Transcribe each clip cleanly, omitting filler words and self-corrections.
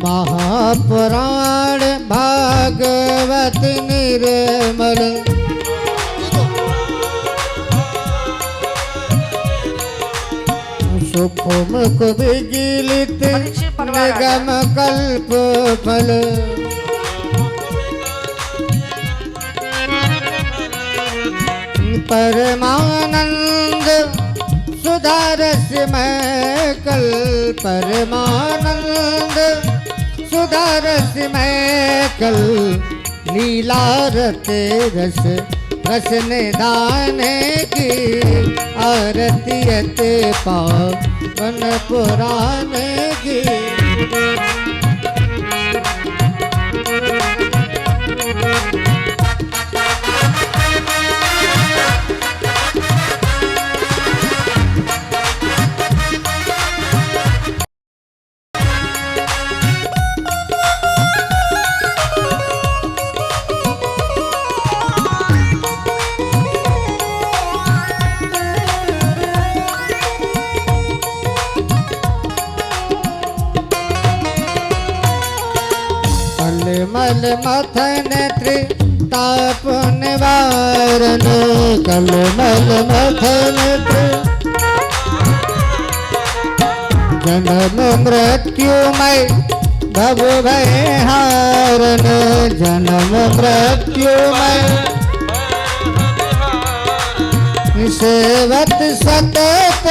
महापुराण भागवत निर्मल सुखमुख विगिलित निगम कल्प फल परमानंद सुधारस्मय कल परमानंद सुधारस्मय कल लीलारते रस रस निधान की आरतीयते पावन पुराण की मल मथन त्रिताप निवारण कल मल मथन जन्म मृत्युमय भव भय हारण जन्म मृत्युमय सेवत सतत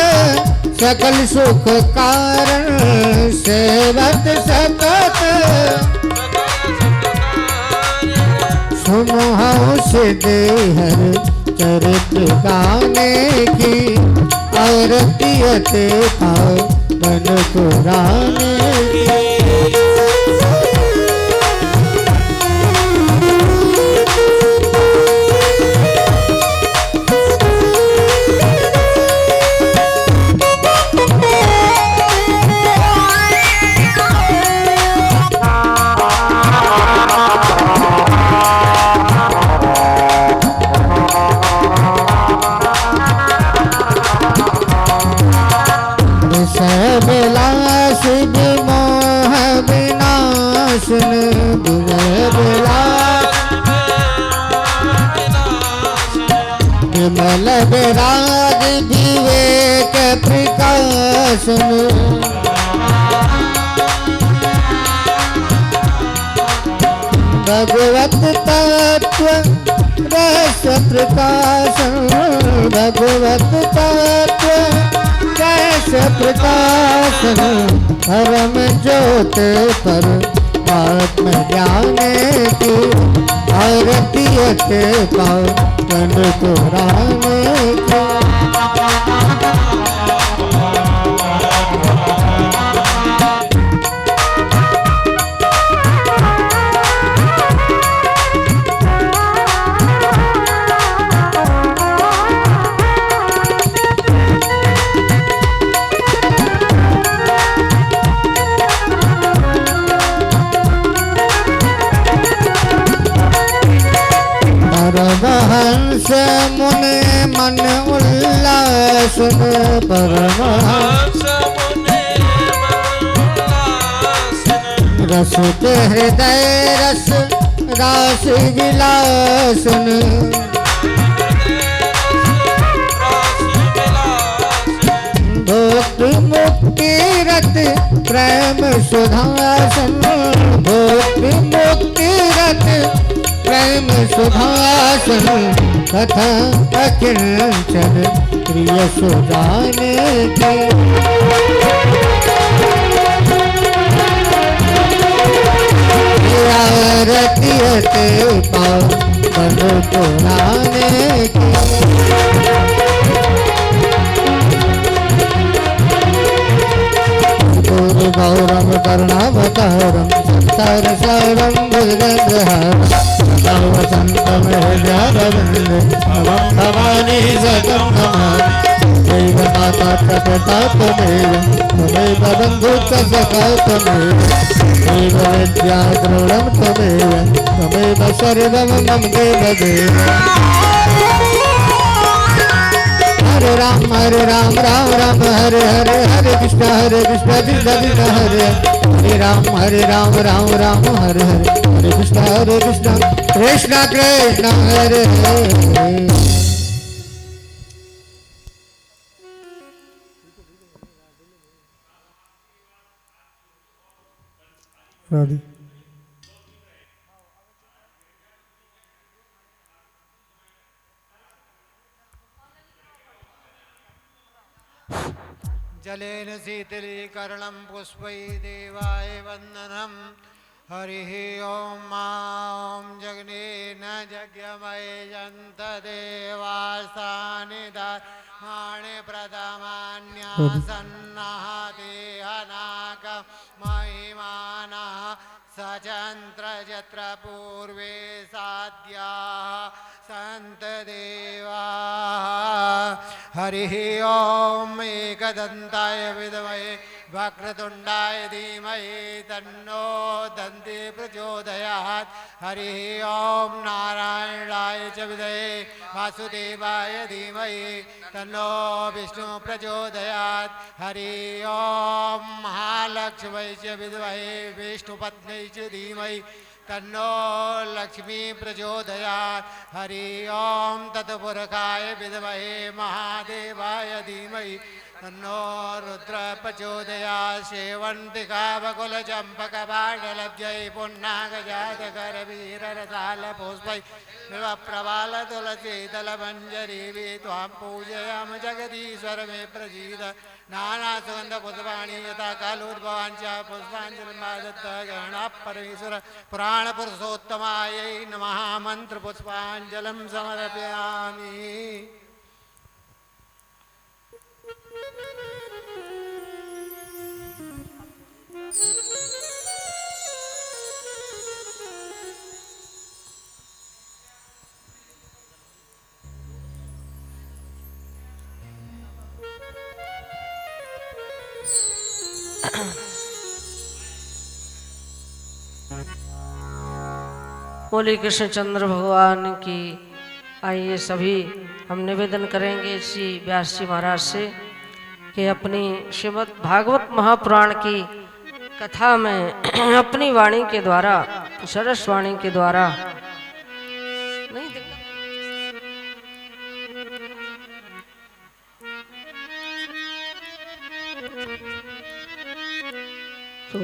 सकल सुख कारण सेवत सतत सुमहु सिद्धहर चरित्र गाने की आरतीयते पावन पुराण की विलास विमोह विनाशन विमल विराज विवेक प्रकाशन भगवत तत्व रस प्रकाशन भगवत तत्व रस प्रकाशन परम ज्योत पर आत्म ज्ञान की आरतीयते पावन पुराण की परमहंस मुनि मन उल्लास परमहंस रस के हृदय रस रास विलासन भोक्तृ मुक्ति रत प्रेम सुधासन भोक्तृ मुक्ति रत प्रेम सुभाषण कथा अकिंचन प्रिय सुजान की आरतीयते पावन पुराण की गुरु गौरम करुणावतारम संसार सारम भुजगेन्द्रहारम वसंतम भवानी सतम नमामि देव माता प्रकटा त्वमेव त्वमेव बन्धु च सखा त्वमेव देव विद्या द्रोणं त्वमेव त्वमेव सर्वं मम देव देव हरे राम राम हरे हरे हरे कृष्ण कृष्ण कृष्ण हरे राम राम हरे हरे कृष्ण कृष्ण कृष्ण हरे हरे। राधे जलेन शीतलीकरणं पुष्पै देवाय वन्दनं हरिः ॐ मां जग्नेन यज्ञमयजन्त देवास्तानि धर्माणि प्रथमान्यासन्नः देहनागमहिमानः सचन्त्र यत्र पूर्वे साध्याः सन्तदेवाः हरिः ॐ एकदन्ताय विद्महे वक्रतुण्डाय धीमहि तन्नो दन्ति प्रचोदयात् हरिः ॐ नारायणाय च विद्महे वासुदेवाय धीमहि तन्नो विष्णु प्रचोदयात् हरिः ॐ महालक्ष्मै च विद्महे विष्णुपत्न्यै च धीमहि तन्नो लक्ष्मी प्रचोदयात् हरिः ॐ तत्पुरुषाय विद्महे महादेवाय धीमहि तन्नो रुद्र प्रचोदयात् सेवन्तिका बकुलचम्पकबाणलब्जै पुन्नागजातकरवीररसालपुष्पै प्रवालतुलसीदलमञ्जरी त्वां पूजयामि जगदीश्वर मे प्रसीद नानासुगन्धपुष्पाणि यथा कालोद्भवाञ्च पुष्पाञ्जलिमादत्त गणाः परमेश्वर पुराणपुरुषोत्तमायै नमः मन्त्रपुष्पाञ्जलिं समर्पयामि। बोले कृष्णचंद्र भगवान की। आइए सभी हम निवेदन करेंगे श्री व्यास जी महाराज से कि अपनी श्रीमद् भागवत महापुराण की कथा में अपनी वाणी के द्वारा, सरस वाणी के द्वारा नहीं तो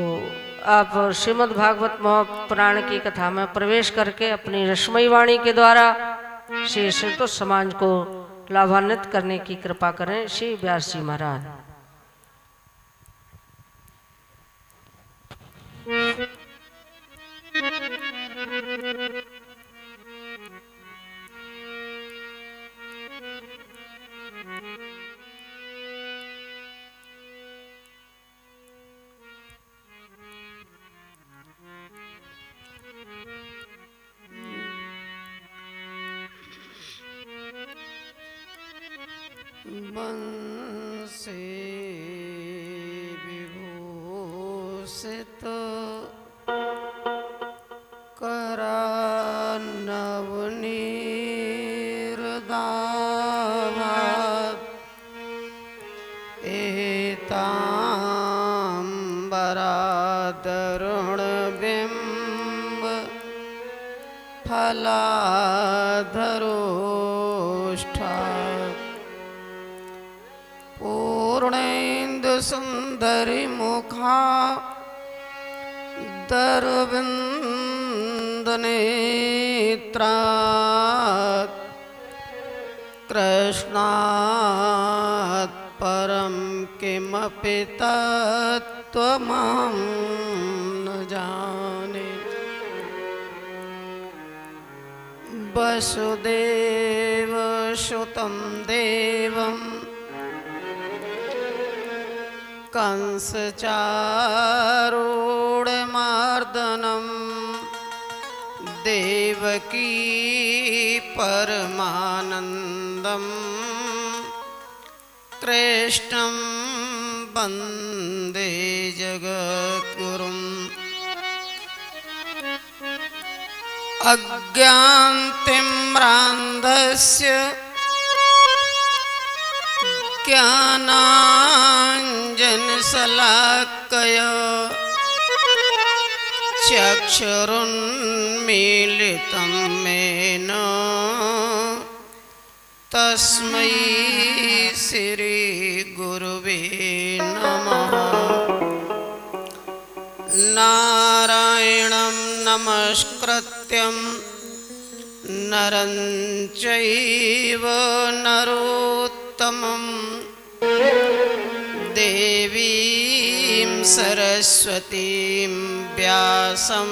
आप श्रीमद् भागवत महापुराण की कथा में प्रवेश करके अपनी रश्मयी वाणी के द्वारा श्री संतोष समाज को लाभान्वित करने की कृपा करें श्री व्यास जी महाराज। बंसे विभूषित करानवनीर्दाभात् एताम्बरादरुणबिम्ब फलाधरोष्ठा पूर्णेन्दु सुंदरी मुखा दरविंदनेत्रा कृष्णात् परं किमपि तत्त्वमहं न जाने। वसुदेव सुतं देवं कंसचारूढमर्दनं देवकी परमानन्दं कृष्णं वन्दे जगद्गुरुम्। अज्ञानतिम्रान्धस्य ज्ञानाञ्जनशलाकया चक्षुरुन्मीलितं येन तस्मै श्रीगुरुवे नमः। नारायणं नमस्कृत्यं नरं चैव नरोत्तमं देवीं सरस्वतीं व्यासं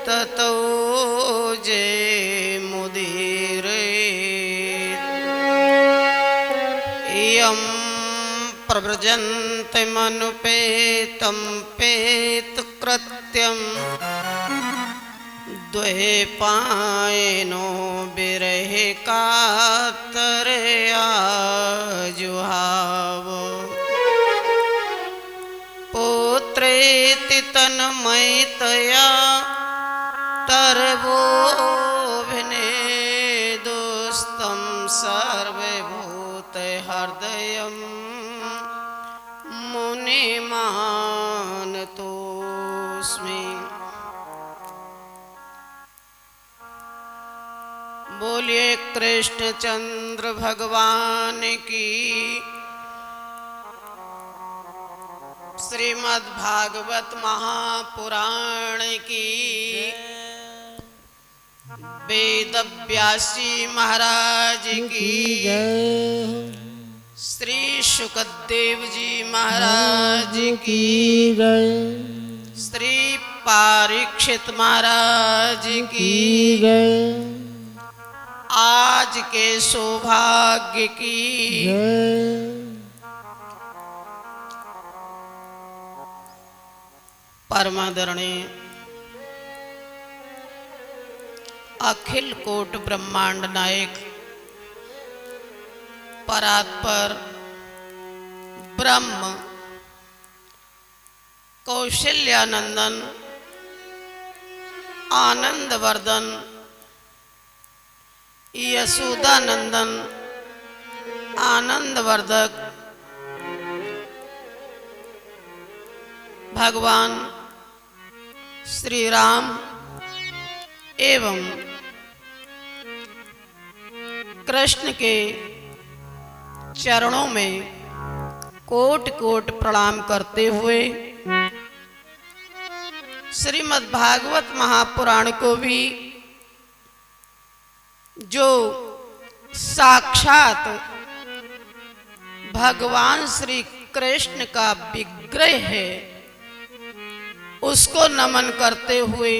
ततो जयमुदीरयेत्। यं प्रव्रजन्तमनुपेतं पेतकृत्यं द्वैपायनो विरहे कातरया जुहाव। पुत्रेति तन्मयतया तरवोऽभिनेदुस्तं सर्वभूतहृदयं मुनिमानतोऽस्मि। बोलिए कृष्णचंद्र भगवान की। श्रीमद् भागवत महापुराण की। वेद व्यासी महाराज की। श्री शुकदेव जी महाराज की। श्री परीक्षित महाराज की। आज के सौभाग्य की। परमादरणीय अखिल कोट ब्रह्मांड नायक परात्पर ब्रह्म कौशल्यानंदन आनंदवर्धन यशोदानंदन आनंदवर्धक भगवान श्री राम एवं कृष्ण के चरणों में कोट कोट प्रणाम करते हुए श्रीमद् भागवत महापुराण को भी जो साक्षात भगवान श्री कृष्ण का विग्रह है उसको नमन करते हुए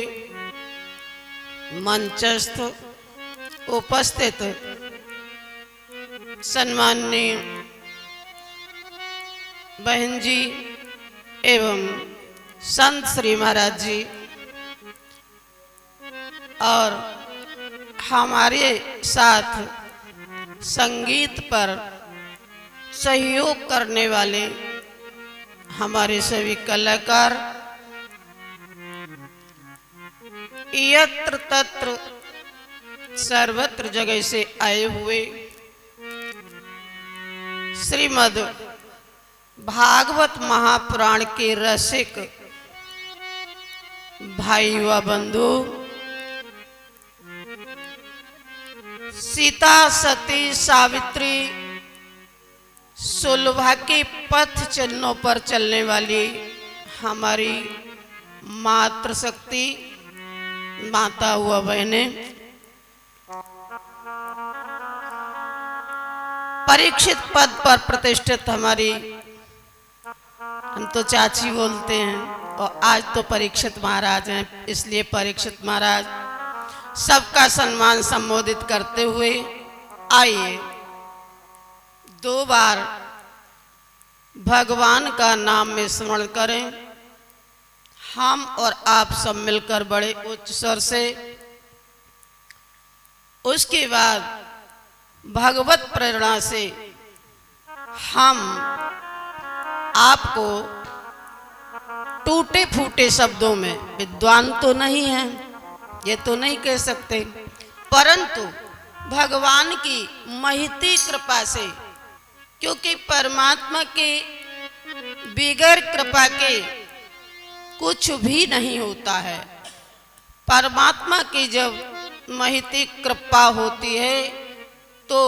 मंचस्थ उपस्थित सम्माननीय बहन जी एवं संत श्री महाराज जी और हमारे साथ संगीत पर सहयोग करने वाले हमारे सभी कलाकार यत्र तत्र सर्वत्र जगह से आए हुए श्रीमद् भागवत महापुराण के रसिक भाई व बंधु, सीता सती सावित्री सुलभा के पथ चिन्हों पर चलने वाली हमारी मातृशक्ति माता हुआ बहने, परीक्षित पद पर प्रतिष्ठित हमारी, हम तो चाची बोलते हैं और आज तो परीक्षित महाराज हैं, इसलिए परीक्षित महाराज सबका सम्मान संबोधित करते हुए आइए 2 बार भगवान का नाम में स्मरण करें। हम और आप सब मिलकर बड़े उच्च स्वर से, उसके बाद भगवत प्रेरणा से हम आपको टूटे फूटे शब्दों में, विद्वान तो नहीं हैं, ये तो नहीं कह सकते, परंतु भगवान की महती कृपा से, क्योंकि परमात्मा के बिगैर कृपा के कुछ भी नहीं होता है। परमात्मा की जब महती कृपा होती है तो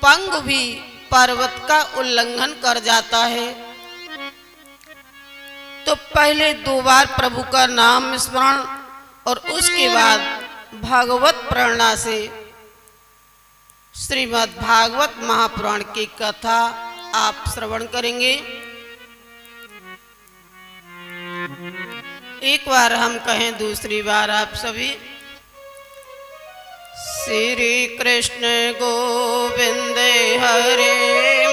पंग भी पर्वत का उल्लंघन कर जाता है। तो पहले 2 बार प्रभु का नाम स्मरण और उसके बाद भागवत प्रेरणा से श्रीमद् भागवत महापुराण की कथा आप श्रवण करेंगे। एक बार हम कहें, दूसरी बार आप सभी। श्री कृष्ण गोविंद हरे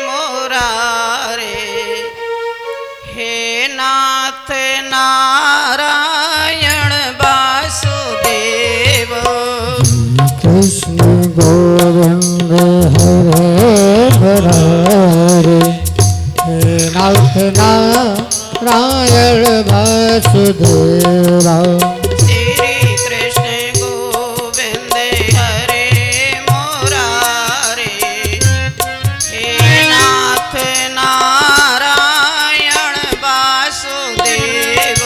मुरारे, हे नाथ नारायण वासुदेव। कृष्ण गोविंद हरे मुरारे, हे नाथ नारायण वासुदेवा। श्री कृष्ण गोविंद हरे मुरारे, हे नाथ नारायण वासुदेव।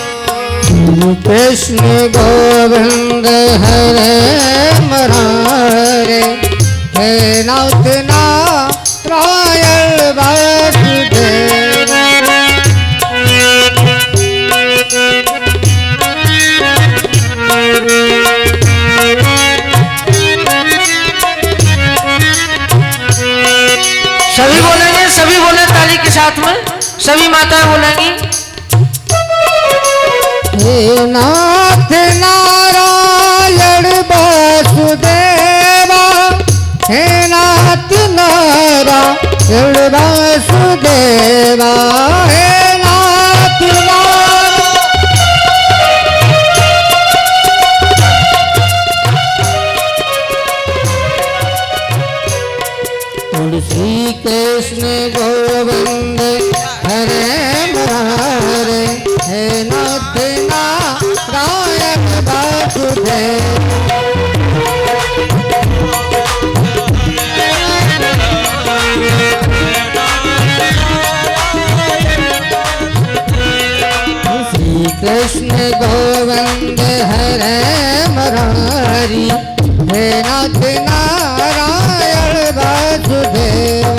कृष्ण गोविंद हरे मुरारे, हे नाथ नारायण वासुदेव। सभी बोलेंगे, सभी बोले ताली के साथ में, सभी माताएं बोलेंगी। हे नाथ नारायण वासुदेवा, हे नाथ नारायण वासुदेवा, हे नाथ श्री कृष्ण गोविंद हरे मुरारे, हे नाथ नारायण वासुदेव। श्री कृष्ण गोविंद हरे मुरारी, हे नाथ नारायण वासुदेवा।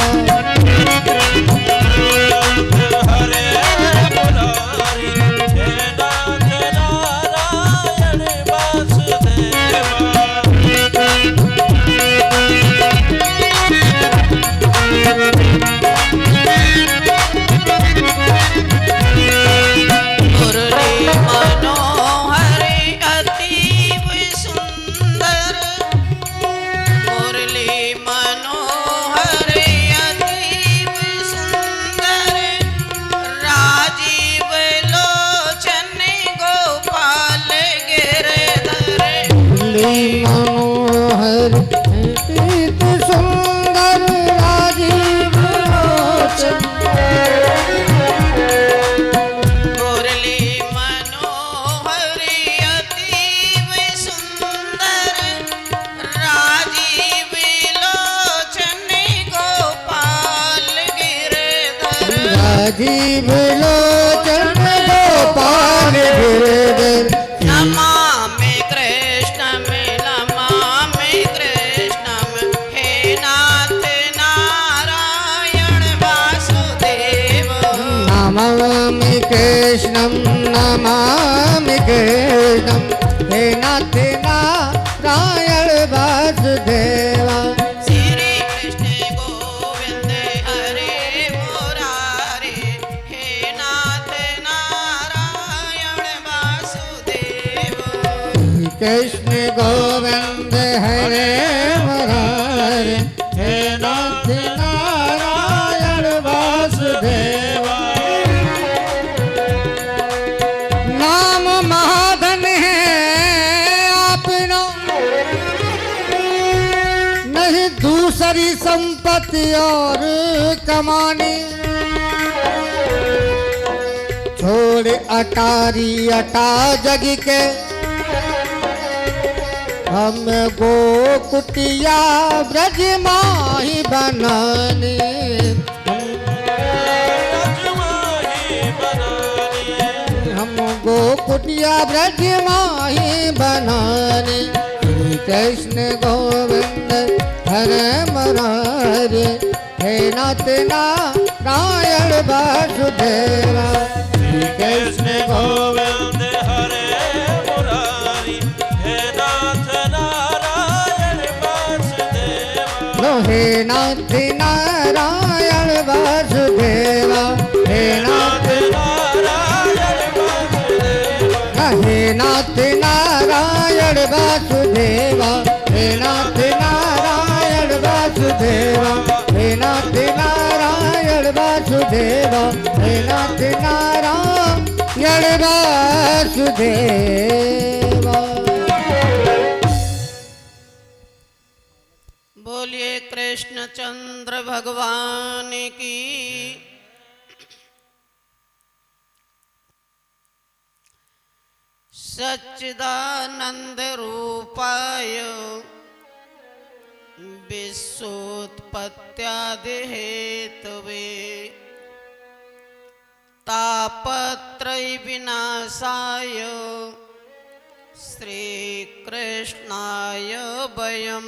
राजीव लोचन गोपाल गिरधर। नमामि कृष्णं नमामि कृष्णं, हे नाथ नारायण वासुदेव। नमामि कृष्णं नमामि कृष्णं, हे नाथ नारायण वासुदेवा। श्री कृष्ण गोविंद हरे मुरारे, हे नाथ नारायण वासुदेव। कृष्ण गोविंद हरे मुरारे, हे नाथ नारायण वासुदेवा। नाम महाधन है आपना, नहीं दूसरी संपत्ति और कमानी। छोड़ अटारी अटा जग के, हम गोकुटिया ब्रज माही बनाने, हम गोकुटिया ब्रज माही बनाने। श्री कृष्ण गोविंद हरे मुरारे, हे नाथ नारायण वासुदेवा। श्री कृष्ण गोविंद हरे मुरारी, हे नाथ नारायण वासुदेवा। हे नाथ नारायण वासुदेवा, हे नाथ नारायण वासुदेवा, हे नाथ नारायण वासुदेवा, हे नाथ नारायण वासुदेवा, हे नाथ नारायण वासुदेवा, हे नाथ नारायण वासुदेवा। बोलिए कृष्णचंद्र भगवान की। सच्चिदानंद रूपाय विश्वोत्पत्त्यादि हेतवे, तापत्रय विनाशाय श्री कृष्णाय वयं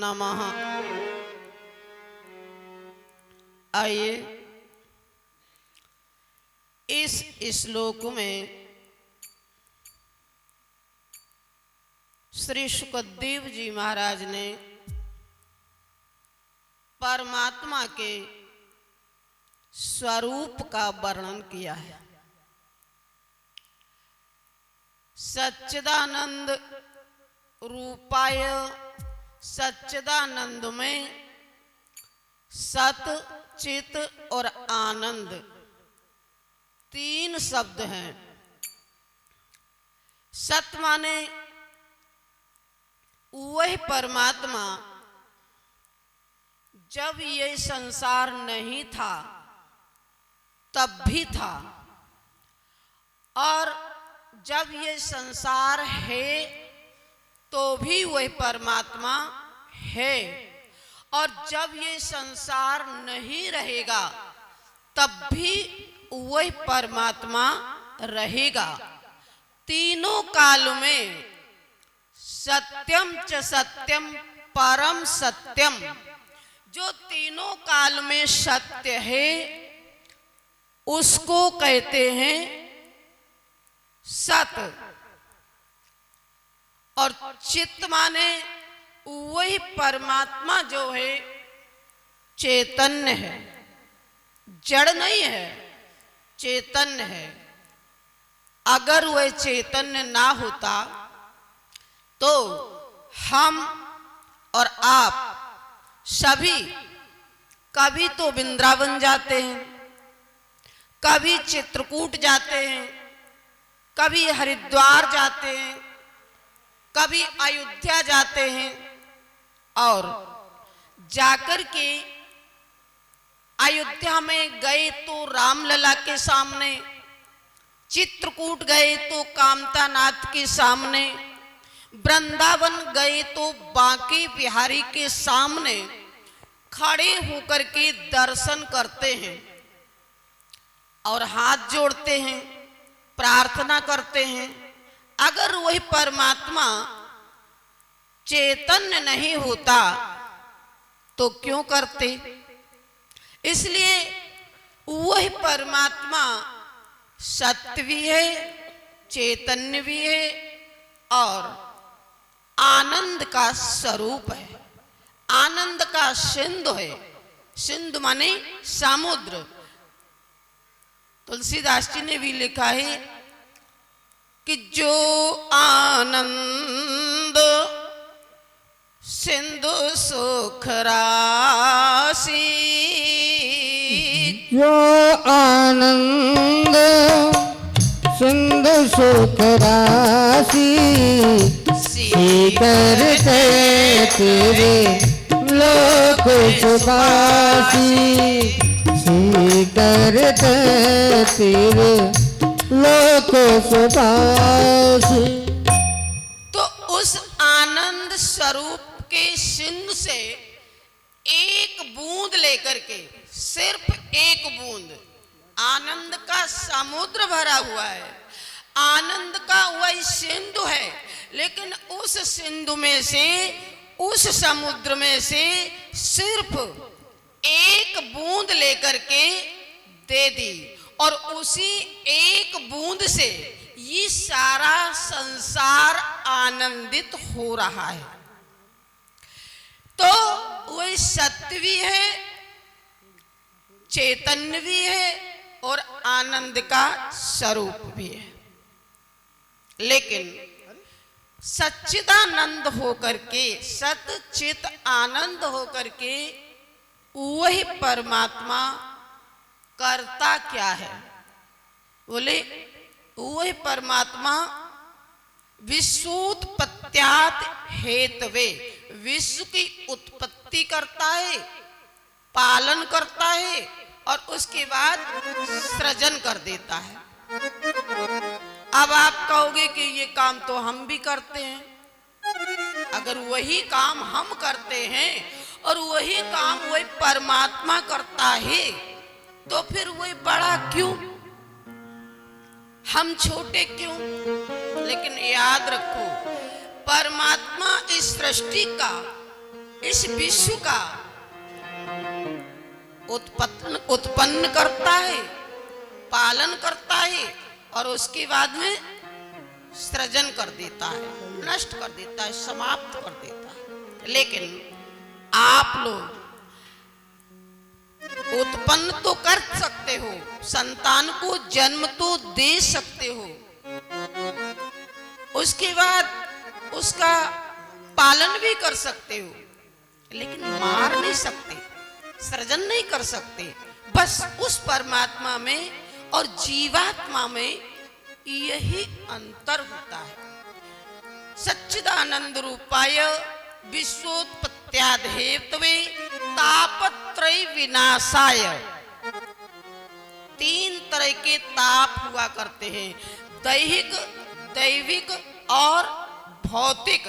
नमः। आइए इस श्लोक में श्री सुखदेव जी महाराज ने परमात्मा के स्वरूप का वर्णन किया है। सच्चिदानंद रूपाय, सच्चिदानंद में सत, चित और आनंद तीन शब्द हैं। सत माने वह परमात्मा जब ये संसार नहीं था तब भी था, और जब ये संसार है तो भी वह परमात्मा है, और जब ये संसार नहीं रहेगा तब भी वह परमात्मा रहेगा। तीनों काल में सत्यम च सत्यम परम सत्यम, जो तीनों काल में सत्य है उसको कहते हैं सत। और चित्त माने वही परमात्मा जो है चैतन्य है, जड़ नहीं है, चैतन्य है। अगर वह चैतन्य ना होता तो हम और आप सभी कभी तो वृंदावन जाते हैं, कभी चित्रकूट जाते हैं, कभी हरिद्वार जाते हैं, कभी अयोध्या जाते हैं, और जाकर के अयोध्या में गए तो रामलला के सामने, चित्रकूट गए तो कामतानाथ के सामने, वृंदावन गए तो बांके बिहारी के सामने खड़े होकर के दर्शन करते हैं और हाथ जोड़ते हैं, प्रार्थना करते हैं। अगर वही परमात्मा चैतन्य नहीं होता तो क्यों करते? इसलिए वही परमात्मा सत्य भी है, चैतन्य भी है और आनंद का स्वरूप है, आनंद का सिंधु है। सिंधु माने समुद्र। तुलसीदास जी ने भी लिखा है कि जो आनंद सिंधु सुख राशि, जो आनंद सिंधु सुख राशि, सीकर से तेरे लोक सुबासी, सीकर से तेरे लोक सुबासी। तो उस आनंद स्वरूप के सिंधु से एक बूंद लेकर के, सिर्फ एक बूंद, आनंद का समुद्र भरा हुआ है, आनंद का वही सिंधु है, लेकिन उस सिंधु में से, उस समुद्र में से सिर्फ एक बूंद लेकर के दे दी, और उसी एक बूंद से ये सारा संसार आनंदित हो रहा है। तो वही सत्य भी है, चैतन्य भी है और आनंद का स्वरूप भी है। लेकिन सच्चिदानंद होकर के, सतचित आनंद होकर के वही परमात्मा करता क्या है? बोले वही परमात्मा विश्वोत्पत्त्यात् हेतवे, विश्व की उत्पत्ति करता है, पालन करता है और उसके बाद सृजन कर देता है। अब आप कहोगे कि ये काम तो हम भी करते हैं। अगर वही काम हम करते हैं और वही काम वही परमात्मा करता है, तो फिर वही बड़ा क्यों, हम छोटे क्यों? लेकिन याद रखो, परमात्मा इस सृष्टि का, इस विश्व का उत्पन्न करता है, पालन करता है और उसके बाद में सृजन कर देता है, नष्ट कर देता है, समाप्त कर देता है। लेकिन आप लोग उत्पन्न तो कर सकते हो, संतान को जन्म तो दे सकते हो, उसके बाद उसका पालन भी कर सकते हो, लेकिन मार नहीं सकते, सृजन नहीं कर सकते। बस उस परमात्मा में और जीवात्मा में यही अंतर होता है। सच्चिदानंद रूपाय विश्वोत्पत्त्याद् हेतवे तापत्रय विनाशाय, तीन तरह के ताप हुआ करते हैं, दैहिक, दैविक और भौतिक।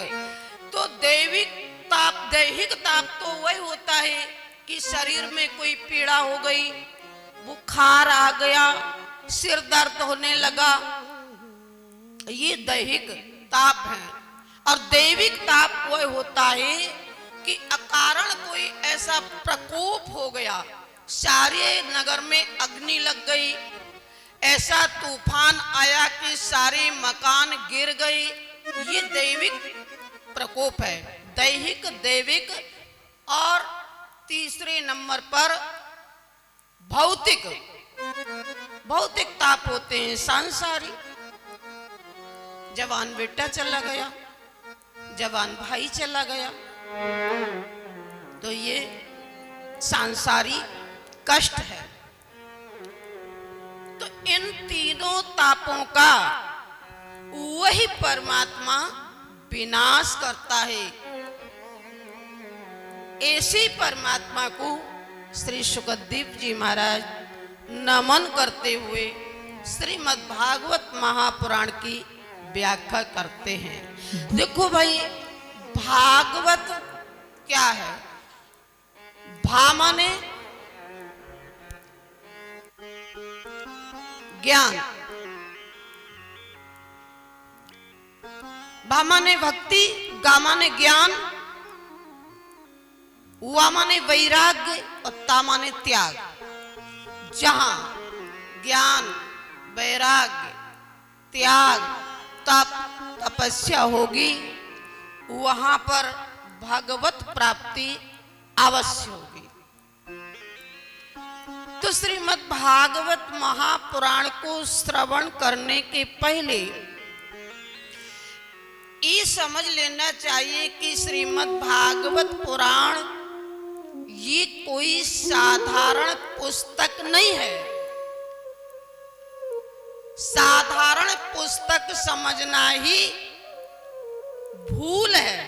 तो दैहिक ताप तो वही होता है कि शरीर में कोई पीड़ा हो गई, बुखार आ गया, सिर दर्द होने लगा, ये दैहिक ताप है। और दैविक ताप वह होता है कि अकारण कोई ऐसा प्रकोप हो गया, सारे नगर में अग्नि लग गई, ऐसा तूफान आया कि सारे मकान गिर गए, ये दैविक प्रकोप है। दैहिक, दैविक और तीसरे नंबर पर भौतिक, भौतिक ताप होते हैं सांसारिक। जवान बेटा चला गया, जवान भाई चला गया, तो ये सांसारिक कष्ट है। तो इन तीनों तापों का वही परमात्मा विनाश करता है। ऐसे परमात्मा को श्री सुखदेव जी महाराज नमन करते हुए श्रीमद् भागवत महापुराण की व्याख्या करते हैं। देखो भाई, भागवत क्या है? भा माने ज्ञान, भा माने भक्ति, गा माने ज्ञान, वा माने वैराग्य और ता माने त्याग। जहां ज्ञान, वैराग्य, त्याग, तप, तपस्या होगी, वहां पर भगवत प्राप्ति अवश्य होगी। तो श्रीमद् भागवत महापुराण को श्रवण करने के पहले ये समझ लेना चाहिए कि श्रीमद् भागवत पुराण ये कोई साधारण पुस्तक नहीं है। साधारण पुस्तक समझना ही भूल है।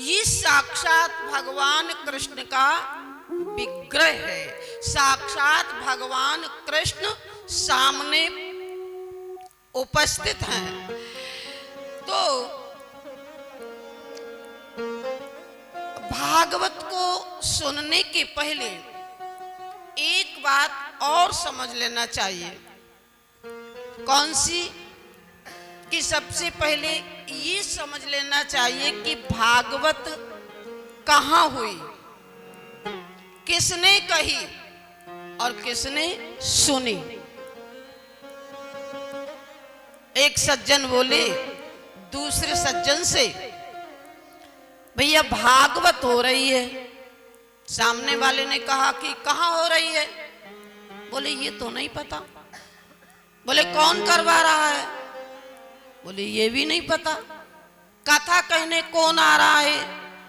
ये साक्षात भगवान कृष्ण का विग्रह है। साक्षात भगवान कृष्ण सामने उपस्थित हैं। तो भागवत को सुनने के पहले एक बात और समझ लेना चाहिए। कौन सी? कि सबसे पहले ये समझ लेना चाहिए कि भागवत कहाँ हुई, किसने कही और किसने सुनी। एक सज्जन बोले दूसरे सज्जन से, भैया भागवत हो रही है। सामने वाले ने कहा कि कहाँ हो रही है? बोले ये तो नहीं पता। बोले कौन करवा रहा है? बोले ये भी नहीं पता। कथा कहने कौन आ रहा है?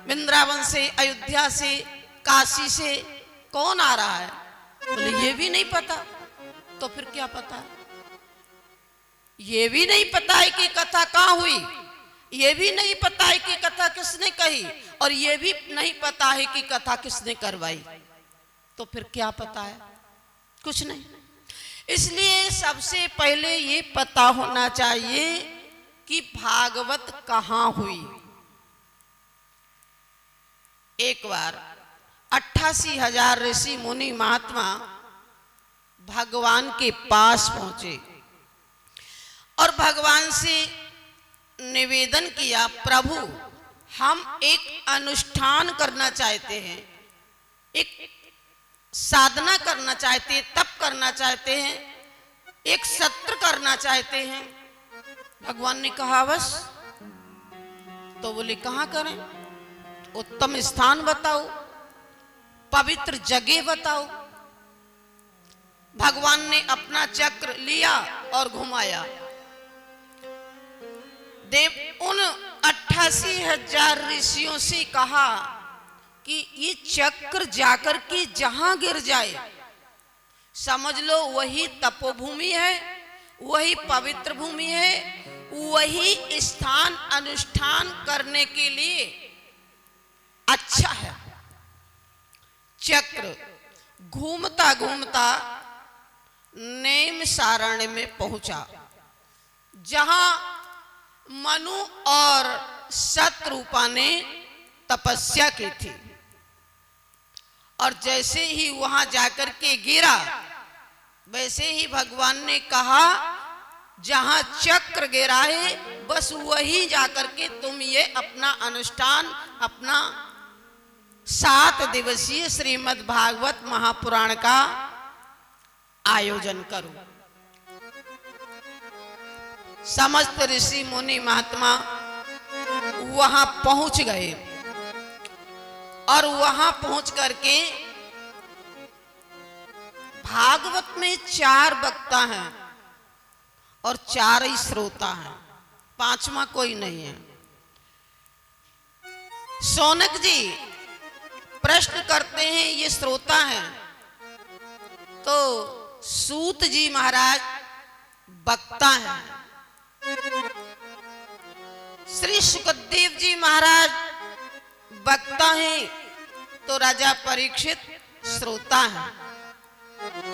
वृंदावन से, अयोध्या से, काशी से कौन आ रहा है? बोले ये भी नहीं पता। तो फिर क्या पता? ये भी नहीं पता है कि कथा कहाँ हुई, ये भी नहीं पता है कि कथा किसने कही, और ये भी नहीं पता है कि कथा किसने करवाई। तो फिर क्या पता है? कुछ नहीं। इसलिए सबसे पहले ये पता होना चाहिए कि भागवत कहाँ हुई। एक बार 88,000 ऋषि मुनि महात्मा भगवान के पास पहुंचे और भगवान से निवेदन किया, प्रभु हम एक अनुष्ठान करना चाहते हैं, एक साधना करना चाहते हैं, तप करना चाहते हैं, एक सत्र करना चाहते हैं। भगवान ने कहा बस। तो बोले कहाँ करें? उत्तम स्थान बताओ, पवित्र जगह बताओ। भगवान ने अपना चक्र लिया और घुमाया। देव उन 88,000 ऋषियों से कहा कि ये चक्र जाकर के जहां गिर जाए समझ लो वही तपोभूमि है, वही पवित्र भूमि है, वही स्थान अनुष्ठान करने के लिए अच्छा है। चक्र घूमता घूमता नेम सारण्य में पहुंचा, जहां मनु और शत्रुपा ने तपस्या की थी। और जैसे ही वहां जाकर के गिरा, वैसे ही भगवान ने कहा जहां चक्र गिरा है बस वही जाकर के तुम ये अपना अनुष्ठान, अपना 7 दिवसीय श्रीमद् भागवत महापुराण का आयोजन करो। समस्त ऋषि मुनि महात्मा वहां पहुंच गए और वहां पहुंच करके भागवत में 4 वक्ता हैं और 4 ही श्रोता हैं, 5वां कोई नहीं है। शौनक जी प्रश्न करते हैं, ये श्रोता हैं, तो सूत जी महाराज वक्ता हैं, श्री सुखदेव जी महाराज वक्ता हैं, तो राजा परीक्षित श्रोता हैं,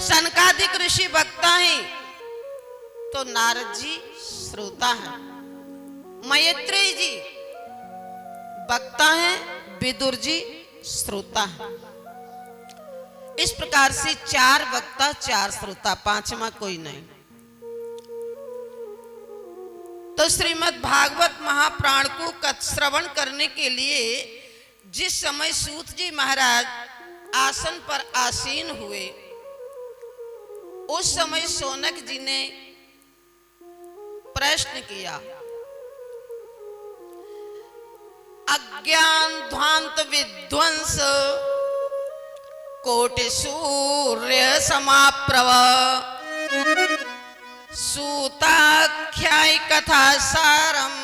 सनकादिक ऋषि वक्ता हैं, तो नारद जी श्रोता हैं, मैत्रेय जी वक्ता हैं, विदुर जी श्रोता हैं। इस प्रकार से 4 वक्ता 4 श्रोता, 5वां कोई नहीं। तो श्रीमद् भागवत महापुराण को श्रवण करने के लिए जिस समय सूत जी महाराज आसन पर आसीन हुए, उस समय शौनक जी ने प्रश्न किया, अज्ञान ध्वांत विध्वंस कोटि सूर्य समाप्रभ सूताख्याय कथा सारम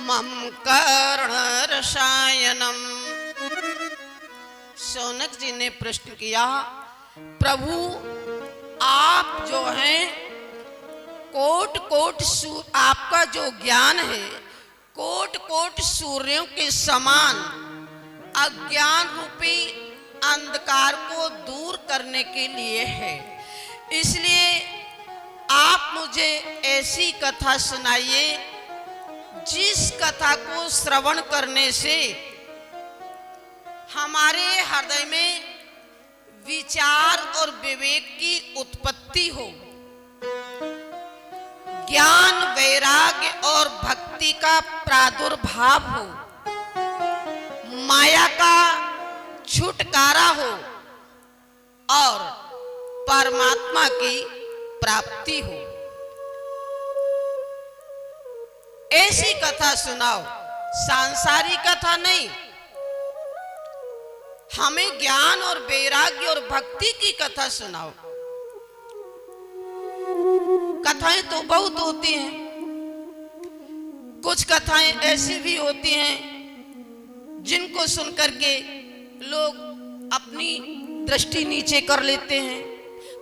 मम कर्ण रसायनम। शौनक जी ने प्रश्न किया, प्रभु आप जो हैं कोट कोट आपका जो ज्ञान है कोट कोट सूर्यों के समान अज्ञान रूपी अंधकार को दूर करने के लिए है, इसलिए आप मुझे ऐसी कथा सुनाइए जिस कथा को श्रवण करने से हमारे हृदय में विचार और विवेक की उत्पत्ति हो, ज्ञान वैराग्य और भक्ति का प्रादुर्भाव हो, माया का छुटकारा हो और परमात्मा की प्राप्ति हो। ऐसी कथा सुनाओ, सांसारिक कथा नहीं। हमें ज्ञान और वैराग्य और भक्ति की कथा सुनाओ। कथाएं तो बहुत होती हैं, कुछ कथाएं ऐसी भी होती हैं जिनको सुनकर के लोग अपनी दृष्टि नीचे कर लेते हैं,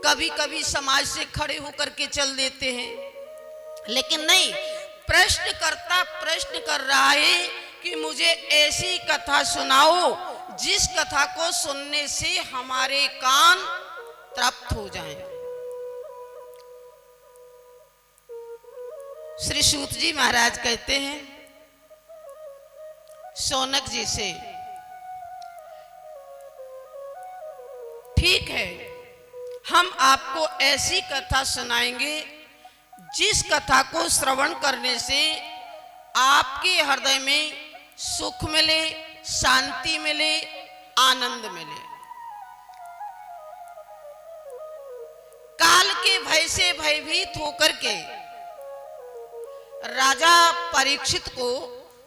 कभी कभी समाज से खड़े होकर के चल देते हैं। लेकिन नहीं, प्रश्नकर्ता प्रश्न कर रहा है कि मुझे ऐसी कथा सुनाओ जिस कथा को सुनने से हमारे कान तृप्त हो जाएं। श्री सूत जी महाराज कहते हैं शौनक जी से, ठीक है, हम आपको ऐसी कथा सुनाएंगे जिस कथा को श्रवण करने से आपके हृदय में सुख मिले, शांति मिले, आनंद मिले। काल के भय से भयभीत होकर के राजा परीक्षित को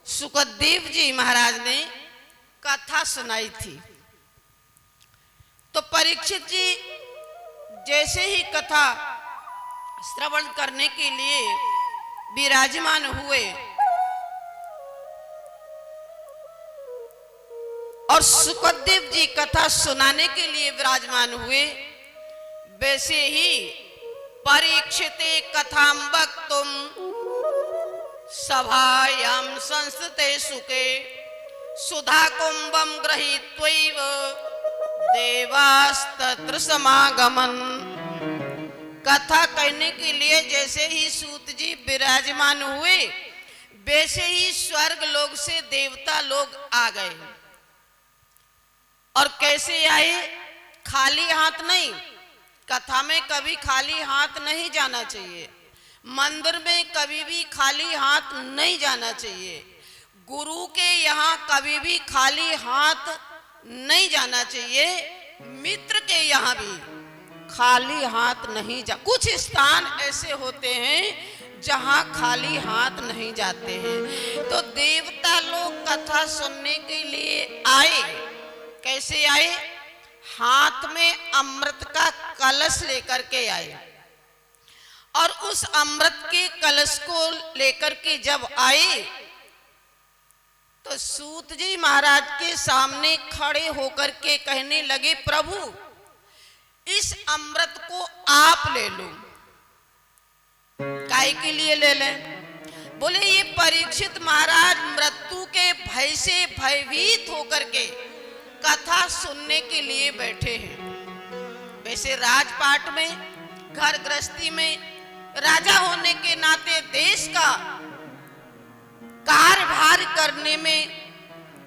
सुखदेव जी महाराज ने कथा सुनाई थी। तो परीक्षित जी जैसे ही कथा श्रवण करने के लिए विराजमान हुए और सुखदेव जी कथा सुनाने के लिए विराजमान हुए, वैसे ही परीक्षिते कथाम वक्तुम सभायां संस्थिते सुखे सुधा कुंभम गृहीत्वैव देवास्तत्र समागमन। कथा कहने के लिए जैसे ही सूत जी विराजमान हुए, वैसे ही स्वर्ग लोक से देवता लोग आ गए। और कैसे आए? खाली हाथ नहीं। कथा में कभी खाली हाथ नहीं जाना चाहिए, मंदिर में कभी भी खाली हाथ नहीं जाना चाहिए, गुरु के यहाँ कभी भी खाली हाथ नहीं जाना चाहिए, मित्र के यहाँ भी खाली हाथ नहीं जा। कुछ स्थान ऐसे होते हैं जहाँ खाली हाथ नहीं जाते हैं। तो देवता लोग कथा सुनने के लिए आए। कैसे आए? हाथ में अमृत का कलश लेकर के आए। और उस अमृत के कलश को लेकर के जब आए तो सूत जी महाराज के सामने खड़े होकर के कहने लगे, प्रभु इस अमृत को आप ले लो। काय के लिए ले लें? बोले ये परीक्षित महाराज मृत्यु के भय से भयभीत होकर के कथा सुनने के लिए बैठे हैं। वैसे राजपाट में, घर गृहस्थी में, राजा होने के नाते देश का कार्यभार करने में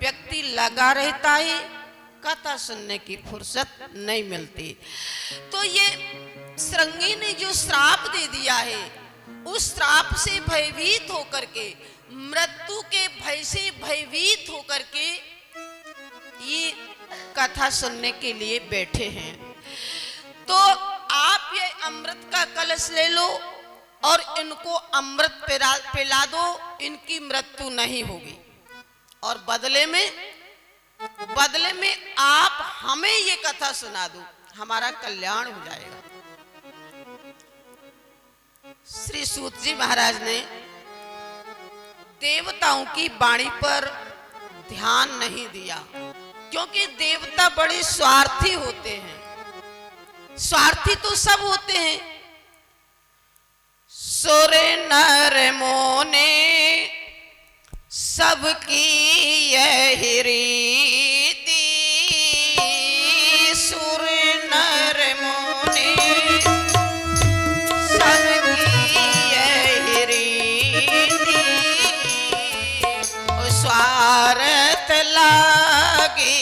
व्यक्ति लगा रहता है, कथा सुनने की फुर्सत नहीं मिलती। तो ये श्रृंगी ने जो श्राप दे दिया है, उस श्राप से भयभीत होकर के, मृत्यु के भय से भयभीत होकर के ये कथा सुनने के लिए बैठे हैं। तो आप ये अमृत का कलश ले लो और इनको अमृत पिला दो, इनकी मृत्यु नहीं होगी। और बदले में आप हमें ये कथा सुना दो, हमारा कल्याण हो जाएगा। श्री सूत जी महाराज ने देवताओं की वाणी पर ध्यान नहीं दिया, क्योंकि देवता बड़े स्वार्थी होते हैं। स्वार्थी तो सब होते हैं। सुर नर मोने सबकी यही रीति, सुर नर मोने सबकी यही रीति, स्वार्थ लागे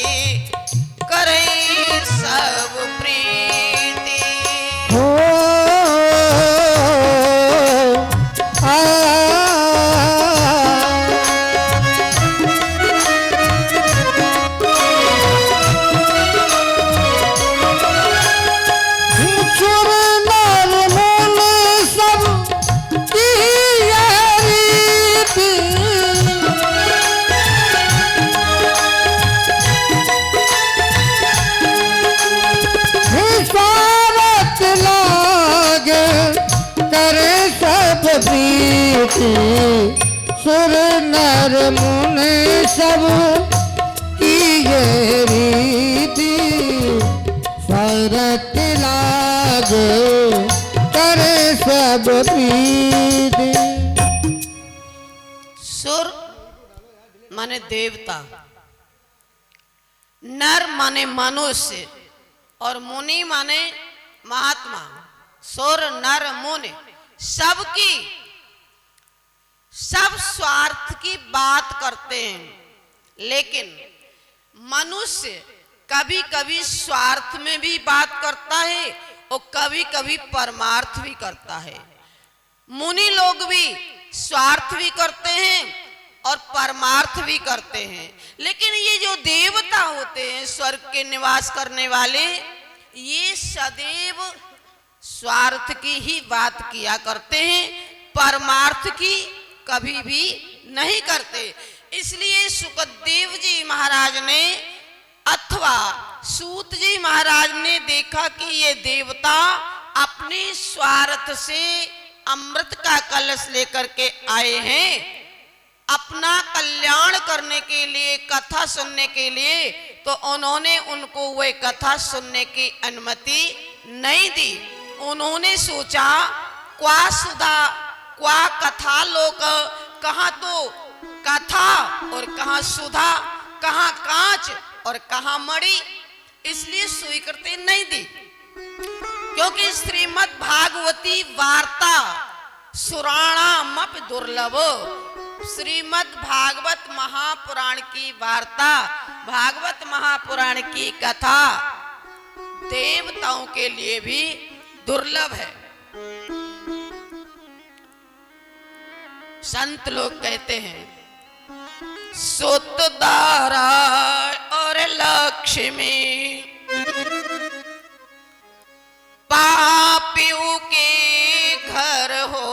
प्रीति। हो चुर नर मुन सब की ये रीति। स्वार्थ लागे करे सब प्रीति। सुर नर मुनि सब की ये रीति। स्वार्थ लागे करे सब प्रीति। सुर माने देवता, नर माने मनुष्य और मुनि माने महात्मा। सुर नर मुनि सबकी सब स्वार्थ की बात करते हैं, लेकिन मनुष्य कभी कभी स्वार्थ में भी बात करता है और कभी कभी परमार्थ भी करता है। मुनि लोग भी स्वार्थ भी करते हैं और परमार्थ भी करते हैं, लेकिन ये जो देवता होते हैं स्वर्ग के निवास करने वाले, ये सदैव स्वार्थ की ही बात किया करते हैं, परमार्थ की कभी भी नहीं करते। इसलिए सुखदेव जी महाराज ने अथवा सूत जी महाराज ने देखा कि ये देवता अपने स्वार्थ से अमृत का कलश लेकर के आए हैं, अपना कल्याण करने के लिए, कथा सुनने के लिए, तो उन्होंने उनको वह कथा सुनने की अनुमति नहीं दी। उन्होंने सोचा क्वा सुधा क्वा कथा लोक, कहाँ तो कथा और कहाँ सुधा, कहाँ कांच और कहाँ मणि, इसलिए स्वीकृति नहीं दी। क्योंकि श्रीमद् भागवती वार्ता सुराणामपि दुर्लभ, श्रीमद् भागवत महापुराण की वार्ता, भागवत महापुराण की कथा देवताओं के लिए भी दुर्लभ है। संत लोग कहते हैं सुत दारा और लक्ष्मी पापियों के घर हो,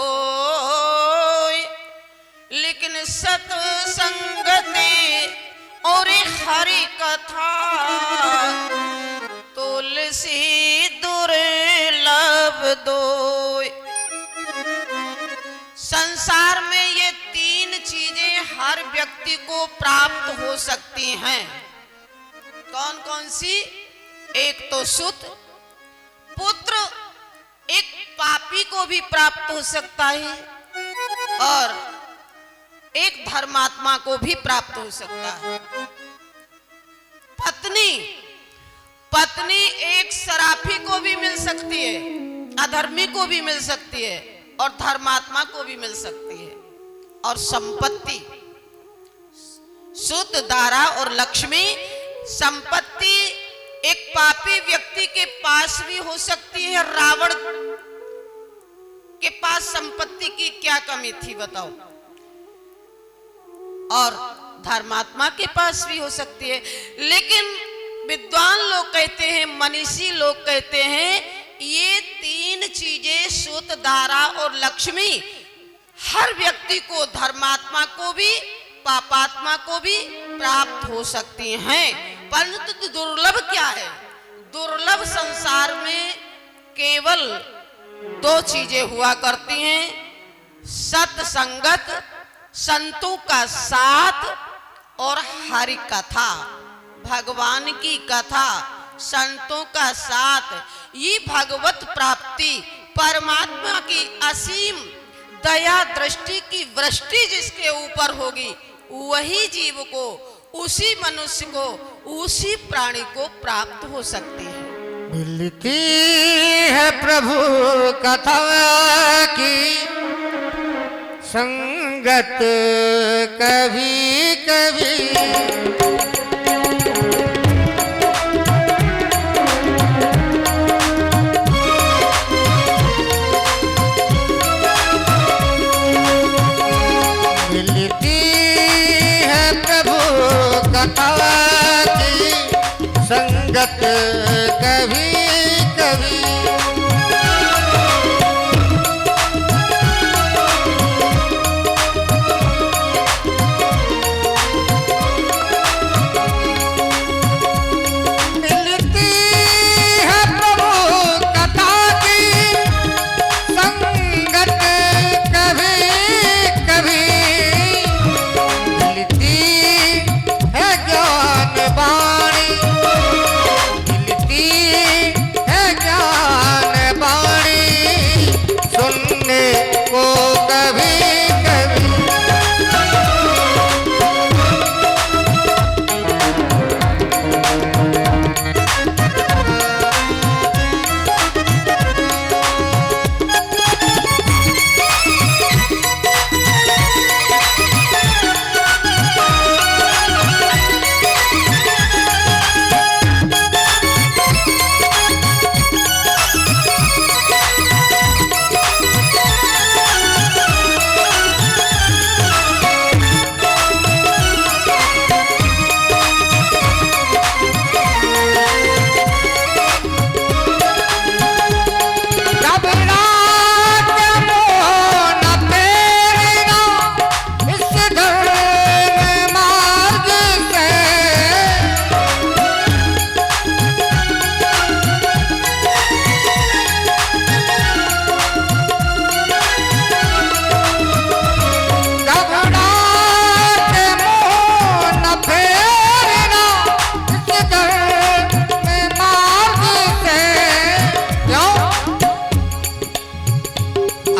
लेकिन सत्संगति और हरि कथा तुलसी दुर्लभ दोय। संसार में ये तीन चीजें हर व्यक्ति को प्राप्त हो सकती हैं। कौन कौन सी? एक तो सुत पुत्र, एक पापी को भी प्राप्त हो सकता है और एक धर्मात्मा को भी प्राप्त हो सकता है। पत्नी, पत्नी एक शराफी को भी मिल सकती है, अधर्मी को भी मिल सकती है और धर्मात्मा को भी मिल सकती है। और संपत्ति, सुत दारा और लक्ष्मी, संपत्ति एक पापी व्यक्ति के पास भी हो सकती है। रावण के पास संपत्ति की क्या कमी थी बताओ, और धर्मात्मा के पास भी हो सकती है। लेकिन विद्वान लोग कहते हैं, मनीषी लोग कहते हैं, ये तीन चीजें सुत दारा और लक्ष्मी हर व्यक्ति को, धर्मात्मा को भी पापात्मा को भी प्राप्त हो सकती हैं। परंतु दुर्लभ क्या है? दुर्लभ संसार में केवल दो चीजें हुआ करती हैं, सत्संगत, संतों का साथ और हरि कथा, भगवान की कथा, संतों का साथ। ये भगवत प्राप्ति, परमात्मा की असीम दया दृष्टि की वृष्टि जिसके ऊपर होगी, वही जीव को, उसी मनुष्य को, उसी प्राणी को प्राप्त हो सकती है। मिलती है प्रभु कथा की संगत कभी कभी। संगत कभी कभी मिलती है प्रभु कथा की संगत कभी कभी मिलती है ज्ञान वाणी मिलती है ज्ञान वाणी सुनने को कभी कभी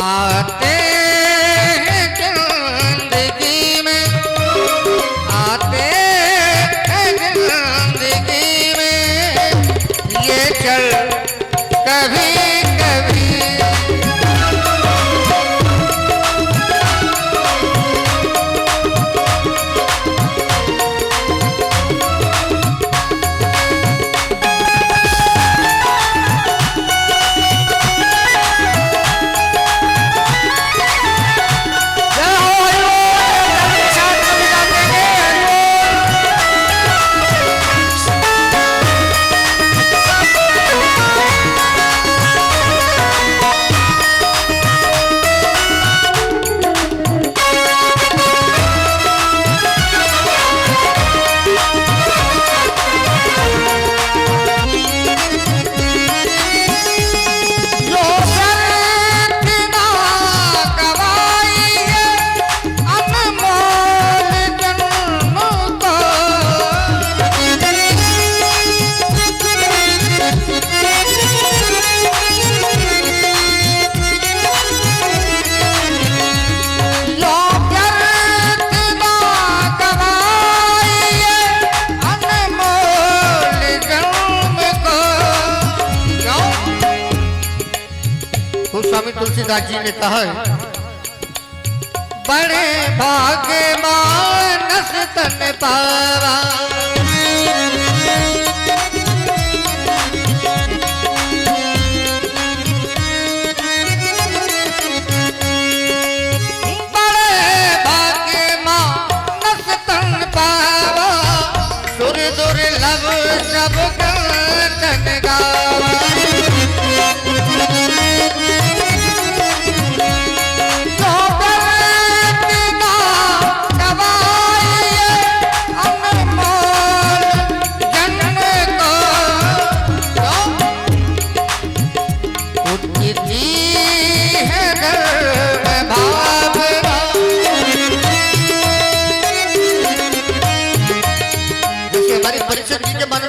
आते हैं जिंदगी में आते हैं जिंदगी में ये चल कभी कभी स्वामी तुलसीदास जी ने कहा है बड़े भाग्य मानस तन पावा बड़े भाग्य मानस तन पावा सुर दुर्लभ सब तन गावा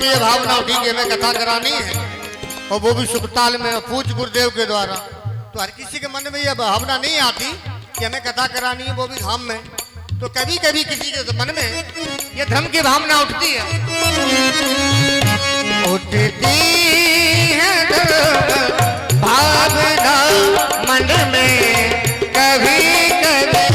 ये भावना उठी कि हमें कथा करानी है और वो भी सुखताल में पूज्य गुरुदेव के द्वारा तो हर किसी के मन में ये भावना नहीं आती कि हमें कथा करानी है वो भी धाम में तो कभी कभी किसी के मन में ये धर्म की भावना उठती है उठती है भावना मन में कभी कभी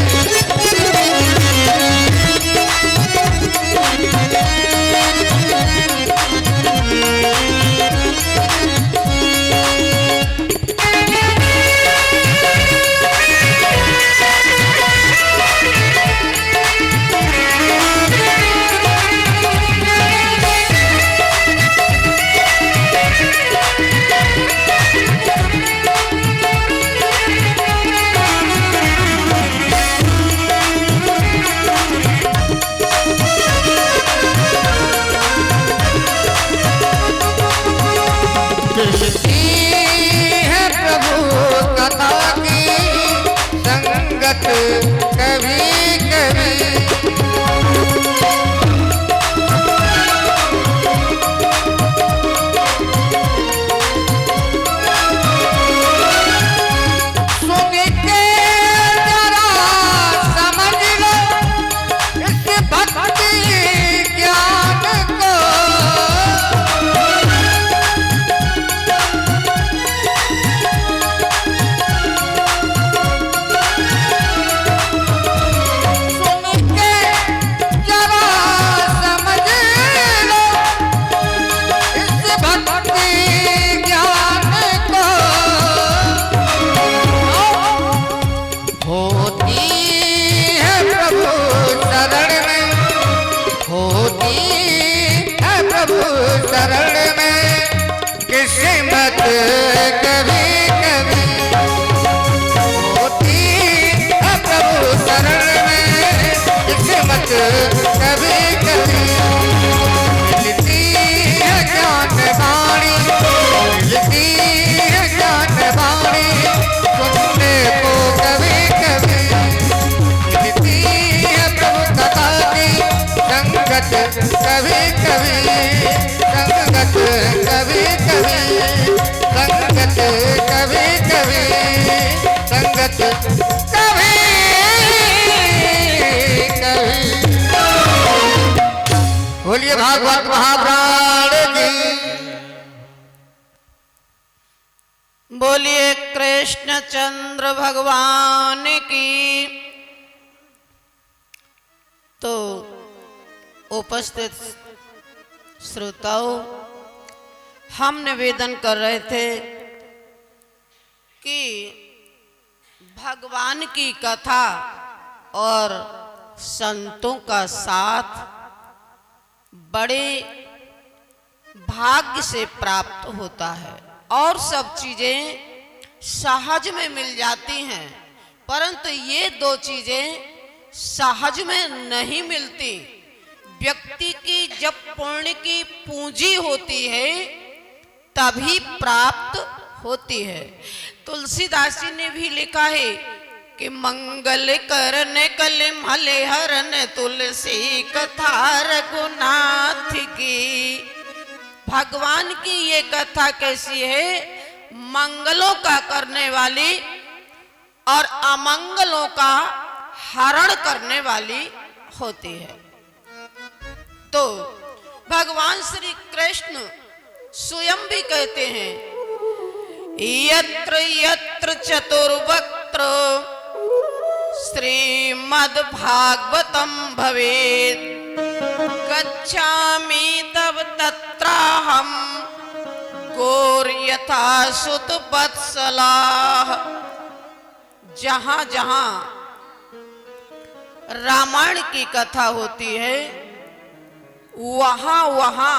मिलती है प्रभु कथा की संगत कभी कभी। शरण में किस्मत कभी कभी होती है प्रभु शरण में किस्मत कभी कभी। मिलती है ज्ञान वाणी मिलती है ज्ञान वाणी सुनने को कभी कभी। मिलती है प्रभु कथा की संगत कभी कभी संगत कभी कभी संगत कभी कभी संगत कभी कभी। बोलिए भागवत महापुराण की। बोलिए कृष्णचंद्र भगवान की। तो उपस्थित श्रोताओं, हम निवेदन कर रहे थे कि भगवान की कथा और संतों का साथ बड़े भाग्य से प्राप्त होता है और सब चीजें सहज में मिल जाती हैं, परंतु ये दो चीजें सहज में नहीं मिलती। व्यक्ति की जब पुण्य की पूंजी होती है तभी प्राप्त होती है। तुलसीदास जी ने भी लिखा है कि मंगल करने कल मले हरन तुलसी कथा रघुनाथ की। भगवान की ये कथा कैसी है? मंगलों का करने वाली और अमंगलों का हरण करने वाली होती है। तो भगवान श्री कृष्ण स्वयं भी कहते हैं, यत्र यत्र चतुर्वक्त्र श्रीमद् भागवतम भवेत् गच्छामि तव तत्राहं गौर यथा सुत वत्सलाः। जहां जहां रामायण की कथा होती है वहां वहां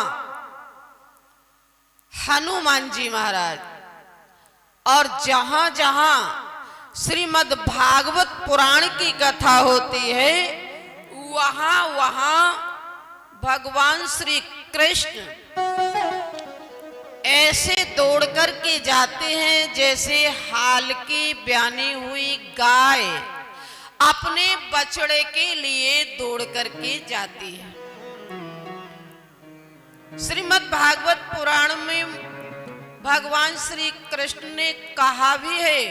हनुमान जी महाराज, और जहां जहां श्रीमद् भागवत पुराण की कथा होती है वहां वहां भगवान श्री कृष्ण ऐसे दौड़ कर के जाते हैं जैसे हाल की ब्यानी हुई गाय अपने बछड़े के लिए दौड़ करके जाती है। श्रीमद् भागवत पुराण में भगवान श्री कृष्ण ने कहा भी है,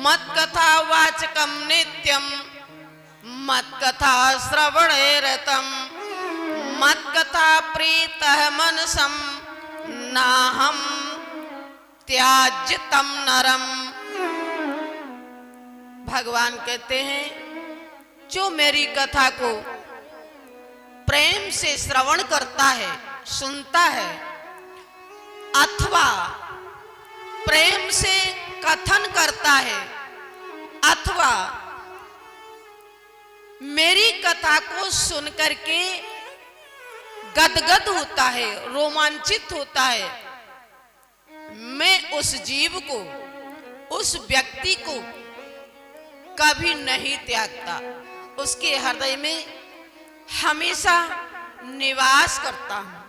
मत कथा वाचकम नित्यम मत कथा श्रवणे रतम मत कथा प्रीतः मनसम नाहम त्याज्यतम नरम। भगवान कहते हैं, जो मेरी कथा को प्रेम से श्रवण करता है, सुनता है, अथवा प्रेम से कथन करता है, अथवा मेरी कथा को सुन करके गदगद होता है, रोमांचित होता है, मैं उस जीव को, उस व्यक्ति को कभी नहीं त्यागता, उसके हृदय में हमेशा निवास करता हूं।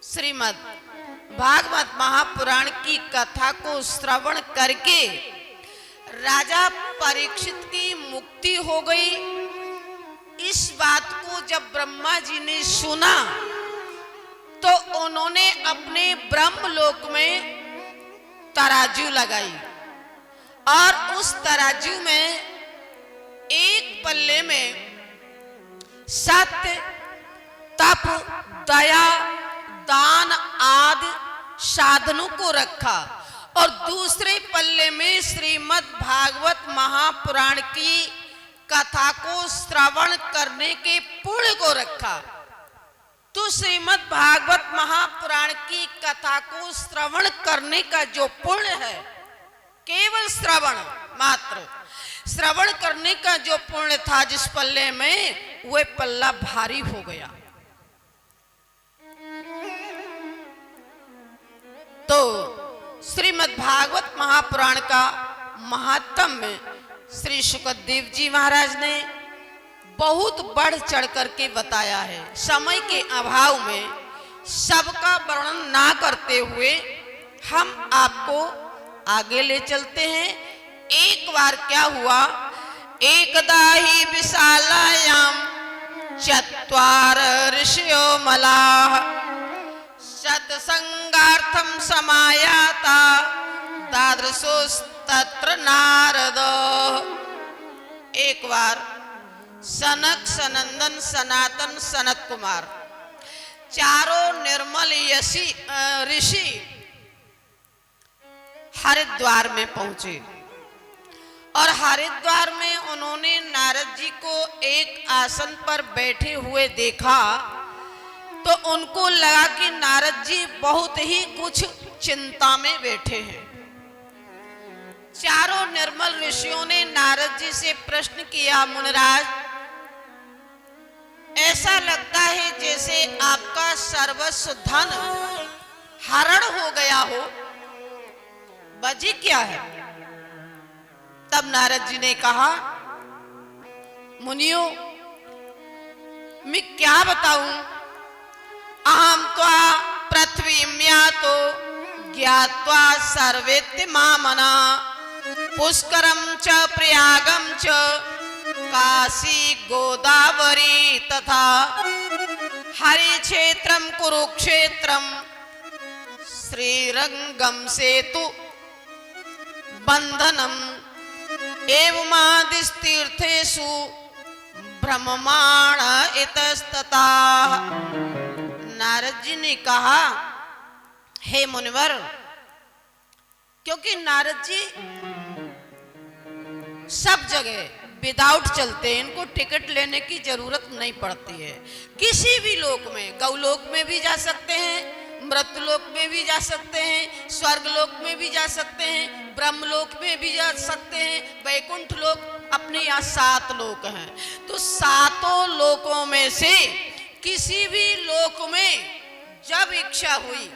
श्रीमद् भागवत महापुराण की कथा को श्रवण करके राजा परीक्षित की मुक्ति हो गई। इस बात को जब ब्रह्मा जी ने सुना तो उन्होंने अपने ब्रह्मलोक में तराजू लगाई और उस तराजू में एक पल्ले में सत्य, तप, दया, दान आदि साधनों को रखा और दूसरे पल्ले में श्रीमद् भागवत महापुराण की कथा को श्रवण करने के पुण्य को रखा। तो श्रीमद् भागवत महापुराण की कथा को श्रवण करने का जो पुण्य है, केवल श्रवण मात्र, श्रवण करने का जो पुण्य था जिस पल्ले में, वह पल्ला भारी हो गया। तो श्रीमद् भागवत महापुराण का महात्म्य श्री सुखदेव जी महाराज ने बहुत बढ़ चढ़ करके बताया है। समय के अभाव में सबका वर्णन ना करते हुए हम आपको आगे ले चलते हैं। एक बार क्या हुआ, एकदा ही विशालायाम चत्वार ऋषयो मलाः सत्संगार्थम समायाता दादृशोस्तत्र नारद। एक बार सनक, सनंदन, सनातन, सनत कुमार चारों निर्मल ऋषि हरिद्वार में पहुंचे और हरिद्वार में उन्होंने नारद जी को एक आसन पर बैठे हुए देखा तो उनको लगा कि नारद जी बहुत ही कुछ चिंता में बैठे हैं। चारों निर्मल ऋषियों ने नारद जी से प्रश्न किया, मुनिराज, ऐसा लगता है जैसे आपका सर्वस्व धन हरण हो गया हो, वजह क्या है? तब नारद जी ने कहा, मुनियों, मैं क्या बताऊं, अहम त्वा पृथ्वीम्यातो ज्ञात्वा सर्वेत्य मामना पुष्करम च प्रयागम च काशी गोदावरी तथा हरि क्षेत्रम कुरुक्षेत्रम श्रीरंगम सेतु बंधनम एवमादिस्तीर्थेषु ब्रह्ममाण इतस्तता। नारद जी ने कहा, हे मुनिवर, क्योंकि नारद जी सब जगह विदाउट चलते हैं, इनको टिकट लेने की जरूरत नहीं पड़ती है। किसी भी लोक में, गौलोक में भी जा सकते हैं, मृतलोक में भी जा सकते हैं, स्वर्गलोक में भी जा सकते हैं, ब्रह्मलोक में भी जा सकते हैं, वैकुंठ लोक, अपने यहाँ 7 लोक हैं। तो 7 लोकों में से किसी भी लोक में जब इच्छा हुई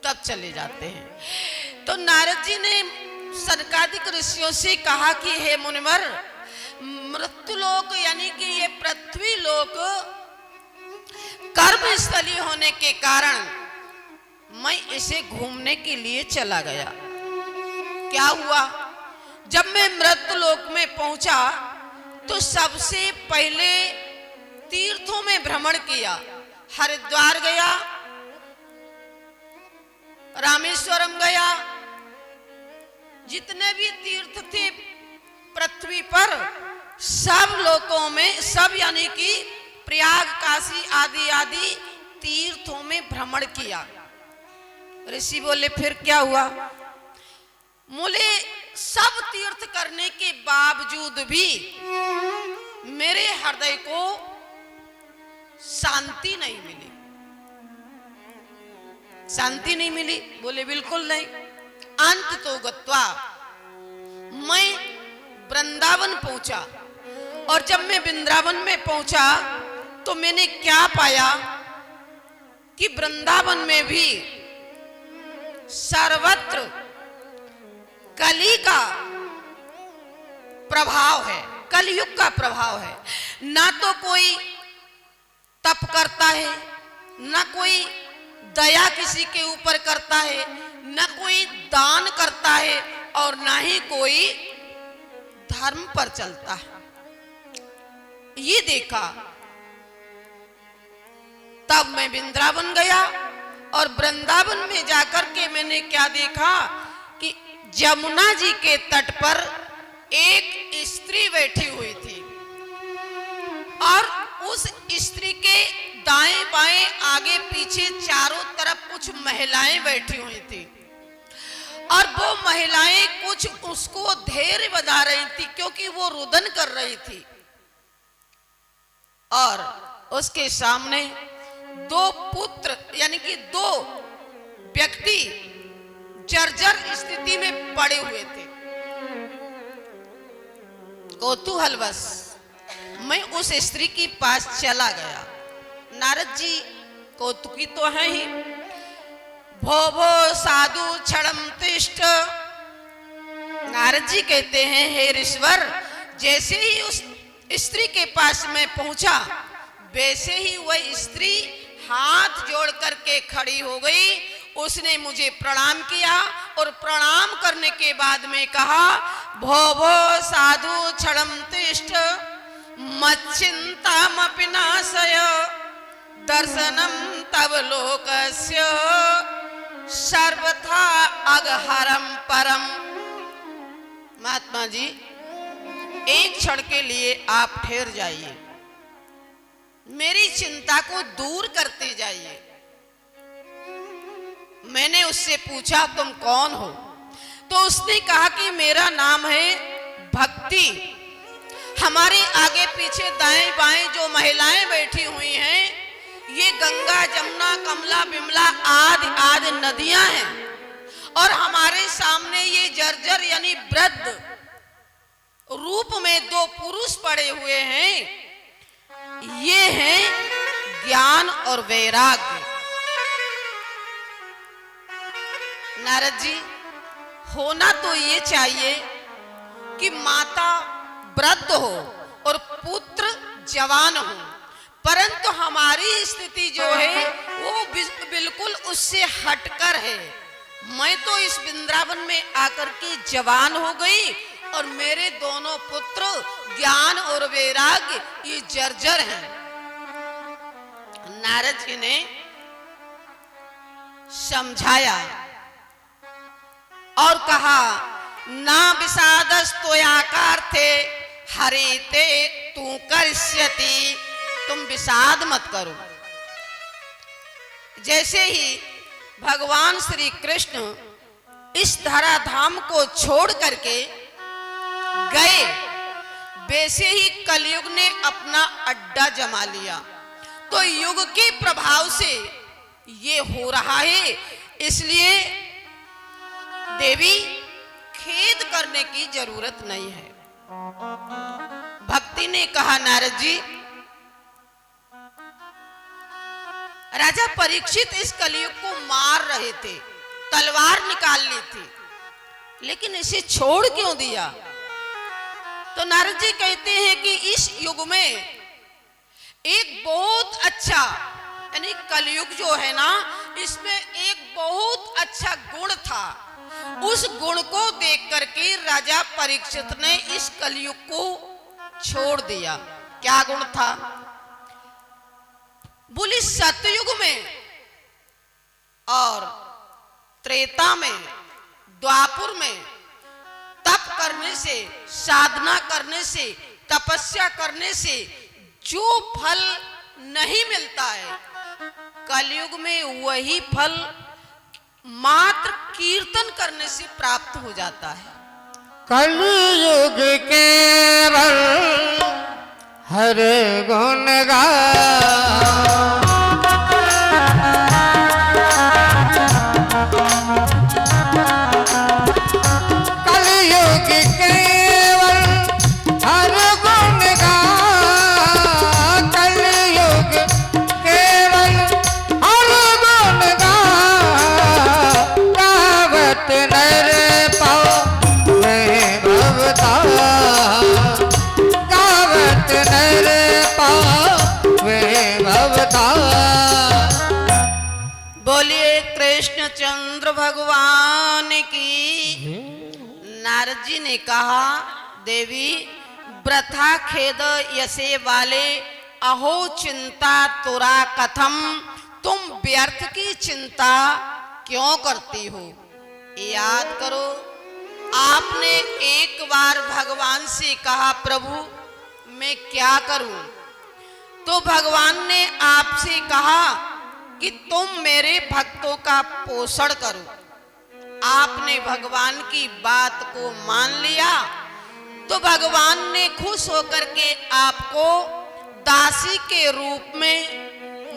तब चले जाते हैं। तो नारद जी ने सनकादिक ऋषियों से कहा कि हे मुनिवर, मृत्युलोक यानी कि ये पृथ्वी लोक कर्मस्थली होने के कारण मैं इसे घूमने के लिए चला गया। क्या हुआ, जब मैं मृत्युलोक में पहुंचा तो सबसे पहले तीर्थों में भ्रमण किया। हरिद्वार गया, रामेश्वरम गया, जितने भी तीर्थ थे पृथ्वी पर सब लोकों में, सब यानी कि प्रयाग, काशी आदि आदि तीर्थों में भ्रमण किया। ऋषि बोले, फिर क्या हुआ? बोले, सब तीर्थ करने के बावजूद भी मेरे हृदय को शांति नहीं मिली। शांति नहीं मिली? बोले, बिल्कुल नहीं। अंत तो गत्वा, मैं वृंदावन पहुंचा और जब मैं वृंदावन में पहुंचा तो मैंने क्या पाया कि वृंदावन में भी सर्वत्र कली का प्रभाव है, कलयुग का प्रभाव है। ना तो कोई तप करता है, ना कोई दया किसी के ऊपर करता है, न कोई दान करता है और न ही कोई धर्म पर चलता है। ये देखा, तब मैं वृंदावन गया और वृंदावन में जाकर के मैंने क्या देखा कि जमुना जी के तट पर एक स्त्री बैठी हुई थी और उस स्त्री के दाएं बाएं आगे पीछे चारों तरफ कुछ महिलाएं बैठी हुई थी और वो महिलाएं कुछ उसको धैर्य बधा रही थी क्योंकि वो रुदन कर रही थी। और उसके सामने दो पुत्र यानी कि दो व्यक्ति जर्जर स्थिति में पड़े हुए थे। कौतूहलवश मैं उस स्त्री के पास चला गया। नारद जी कौतुकी तो है ही। भो भो साधु क्षणम तिष्ठ। नारद जी कहते हैं, हे ऋषवर, जैसे ही उस स्त्री के पास मैं पहुंचा वैसे ही वह स्त्री हाथ जोड़ करके खड़ी हो गई। उसने मुझे प्रणाम किया और प्रणाम करने के बाद में कहा, भो भो साधु क्षणम तिष्ठ मच्चिंतामपि नाशय दर्शनम तव लोकस्य सर्वथा अगहरम परम। महात्मा जी, एक क्षण के लिए आप ठहर जाइए, मेरी चिंता को दूर करते जाइए। मैंने उससे पूछा, तुम कौन हो? तो उसने कहा कि मेरा नाम है भक्ति। हमारे आगे पीछे दाएं बाएं जो महिलाएं बैठी हुई हैं, ये गंगा जमुना कमला बिमला आदि आदि नदियां हैं और हमारे सामने ये जर्जर यानी वृद्ध रूप में दो पुरुष पड़े हुए हैं। ये हैं ज्ञान और वैराग्य। नारद जी, होना तो ये चाहिए कि माता वृद्ध हो और पुत्र जवान हो, परंतु हमारी स्थिति जो है वो बिल्कुल उससे हटकर है। मैं तो इस वृंदावन में आकर के जवान हो गई और मेरे दोनों पुत्र ज्ञान और वैराग्य ये जर्जर हैं। नारद जी ने समझाया और कहा, ना विषादस्तोयाकार थे हरे ते तू करिष्यति। तुम विषाद मत करो। जैसे ही भगवान श्री कृष्ण इस धराधाम को छोड़ करके गए, वैसे ही कलयुग ने अपना अड्डा जमा लिया। तो युग के प्रभाव से ये हो रहा है, इसलिए देवी खेद करने की जरूरत नहीं है। भक्ति ने कहा, नारद जी, राजा परीक्षित इस कलयुग को मार रहे थे, तलवार निकाल ली थी, लेकिन इसे छोड़ क्यों दिया? तो नारद जी कहते हैं कि इस युग में एक बहुत अच्छा यानी कलयुग जो है ना, इसमें एक बहुत अच्छा गुण था। उस गुण को देख करके राजा परीक्षित ने इस कलयुग को छोड़ दिया। क्या गुण था? बोली, सतयुग में और त्रेता में, द्वापुर में तप करने से, साधना करने से, तपस्या करने से जो फल नहीं मिलता है, कलयुग में वही फल मात्र कीर्तन करने से प्राप्त हो जाता है। कलयुग केवल हरे गुण गा। भवता बोलिए कृष्णचंद्र भगवान की। नारद जी ने कहा, देवी वृथा खेद यसे वाले अहो चिंता तुरा कथम, तुम व्यर्थ की चिंता क्यों करती हो। याद करो, आपने एक बार भगवान से कहा, प्रभु मैं क्या करूं। तो भगवान ने आपसे कहा कि तुम मेरे भक्तों का पोषण करो। आपने भगवान की बात को मान लिया तो भगवान ने खुश होकर के आपको दासी के रूप में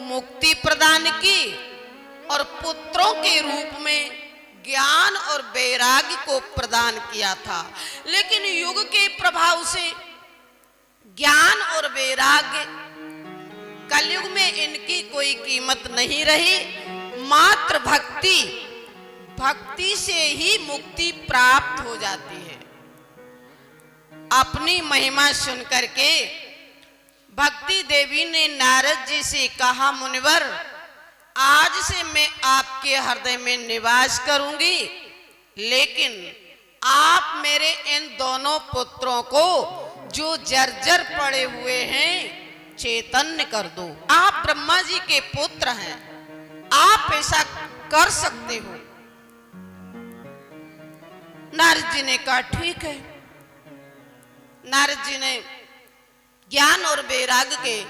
मुक्ति प्रदान की और पुत्रों के रूप में ज्ञान और वैराग्य को प्रदान किया था। लेकिन युग के प्रभाव से ज्ञान और वैराग्य कलयुग में इनकी कोई कीमत नहीं रही। मात्र भक्ति से ही मुक्ति प्राप्त हो जाती है। अपनी महिमा सुनकर के भक्ति देवी ने नारद जी से कहा, मुनिवर आज से मैं आपके हृदय में निवास करूंगी, लेकिन आप मेरे इन दोनों पुत्रों को जो जर्जर पड़े हुए हैं चैतन्य कर दो। आप ब्रह्मा जी के पुत्र हैं, आप ऐसा कर सकते हो। नारद जी ने कहा ठीक है। नारद जी ने ज्ञान और वैराग्य के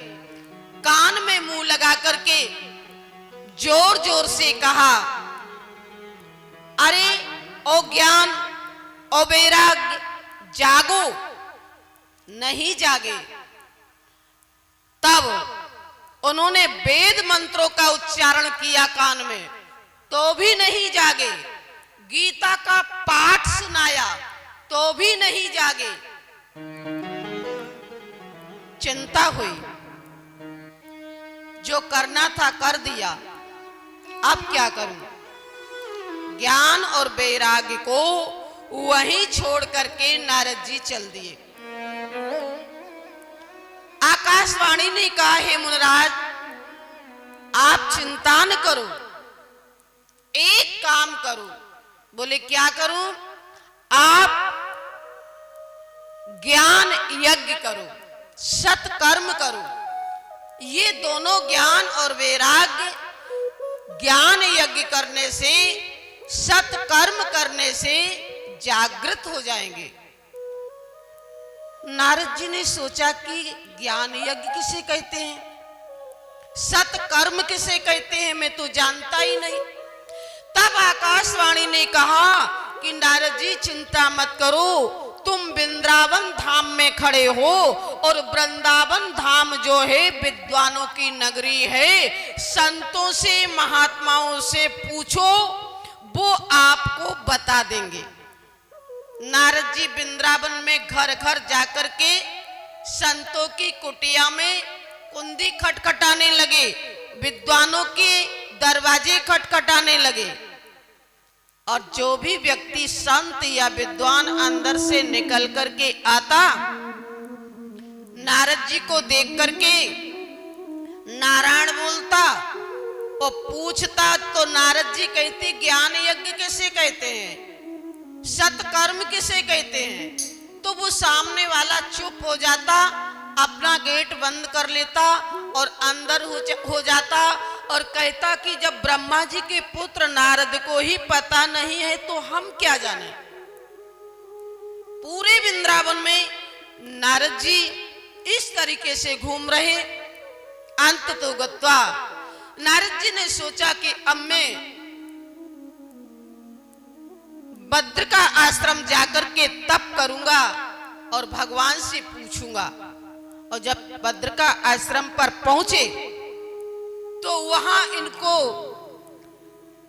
कान में मुंह लगा करके जोर जोर से कहा, अरे ओ ज्ञान ओ वैराग्य जागो। नहीं जागे। तब उन्होंने वेद मंत्रों का उच्चारण किया कान में, तो भी नहीं जागे। गीता का पाठ सुनाया तो भी नहीं जागे। चिंता हुई, जो करना था कर दिया, अब क्या करूं। ज्ञान और वैराग्य को वहीं छोड़ करके नारद जी चल दिए। आकाशवाणी ने कहा, हे मुनिराज आप चिंता न करो, एक काम करो। बोले क्या करूं। आप ज्ञान यज्ञ करो, सत्कर्म करो। ये दोनों ज्ञान और वैराग्य, ज्ञान यज्ञ करने से, सत्कर्म करने से जागृत हो जाएंगे। नारद जी ने सोचा कि ज्ञान यज्ञ किसे कहते हैं, सत्कर्म किसे कहते हैं, मैं तो जानता ही नहीं। तब आकाशवाणी ने कहा कि नारद जी चिंता मत करो, तुम वृंदावन धाम में खड़े हो और वृंदावन धाम जो है विद्वानों की नगरी है। संतों से महात्माओं से पूछो, वो आपको बता देंगे। नारद जी वृंदावन में घर घर जाकर के संतों की कुटिया में कुंडी खटखटाने लगे, विद्वानों के दरवाजे खटखटाने लगे। और जो भी व्यक्ति संत या विद्वान अंदर से निकल करके आता, नारद जी को देख करके नारायण बोलता और पूछता, तो नारद जी कहते ज्ञान यज्ञ किसे कहते हैं, सत्कर्म किसे कहते हैं। तो वो सामने वाला चुप हो जाता, अपना गेट बंद कर लेता और अंदर हो जाता और कहता कि जब ब्रह्मा जी के पुत्र नारद को ही पता नहीं है तो हम क्या जाने। पूरे वृंदावन में नारद जी इस तरीके से घूम रहे। अंत तो गत्वा नारद जी ने सोचा कि अब मैं भद्र का आश्रम जाकर के तप करूंगा और भगवान से पूछूंगा। और जब भद्र का आश्रम पर पहुंचे तो वहां इनको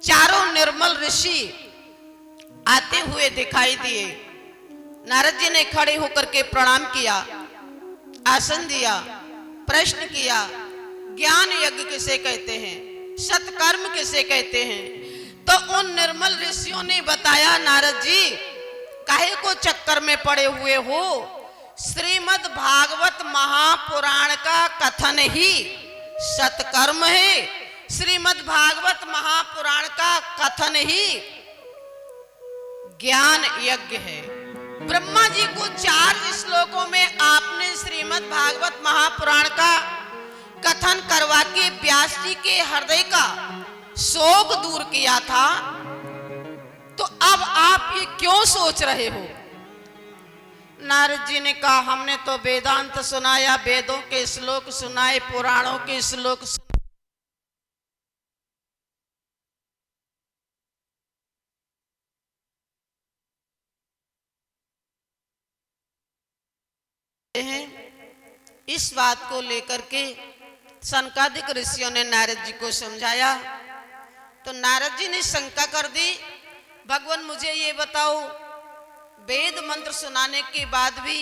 चारों निर्मल ऋषि आते हुए दिखाई दिए। नारद जी ने खड़े होकर के प्रणाम किया, आसन दिया, प्रश्न किया, ज्ञान यज्ञ किसे कहते हैं, सत्कर्म किसे कहते हैं। तो उन निर्मल ऋषियों ने बताया, नारद जी काहे को चक्कर में पड़े हुए हो, श्रीमद् भागवत महापुराण का कथन ही सत्कर्म है। श्रीमद् भागवत महापुराण का कथन ही ज्ञान यज्ञ है। ब्रह्मा जी को 4 श्लोकों में आपने श्रीमद् भागवत महापुराण का कथन करवा के व्यास जी के हृदय का शोक दूर किया था, तो अब आप ये क्यों सोच रहे हो? नारद जी ने कहा, हमने तो वेदांत सुनाया, वेदों के श्लोक सुनाए, पुराणों के श्लोक हैं। इस बात को लेकर के सनकादिक ऋषियों ने नारद जी को समझाया, तो नारद जी ने शंका कर दी, भगवान मुझे ये बताओ, वेद मंत्र सुनाने के बाद भी,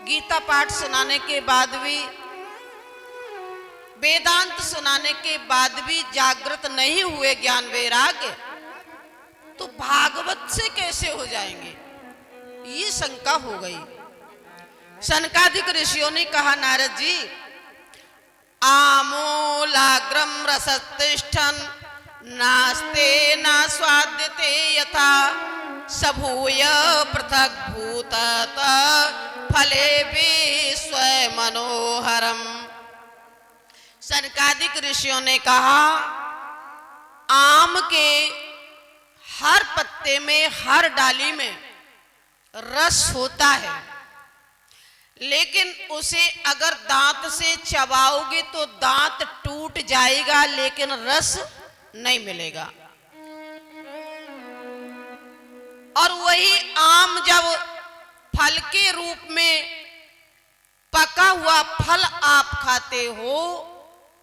गीता पाठ सुनाने के बाद भी, वेदांत सुनाने के बाद भी जागृत नहीं हुए ज्ञान वैराग्य, तो भागवत से कैसे हो जाएंगे? ये शंका हो गई। सनकादिक ऋषियों ने कहा, नारद जी, आमूलाग्रम रसतिष्ठन् नास्ते न स्वाद्यते यथा सबूय पृथक भूतत फले विश्व मनोहरम। सनकादिक ऋषियों ने कहा, आम के हर पत्ते में, हर डाली में रस होता है, लेकिन उसे अगर दांत से चबाओगे तो दांत टूट जाएगा, लेकिन रस नहीं मिलेगा। और वही आम जब फल के रूप में पका हुआ फल आप खाते हो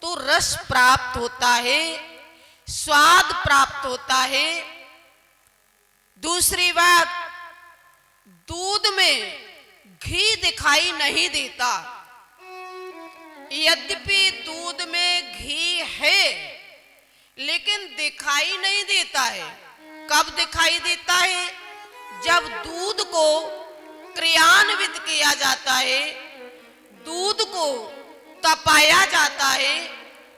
तो रस प्राप्त होता है, स्वाद प्राप्त होता है। दूसरी बात, दूध में घी दिखाई नहीं देता, यद्यपि दूध में घी है लेकिन दिखाई नहीं देता है। कब दिखाई देता है? जब दूध को क्रियान्वित किया जाता है, दूध को तपाया जाता है,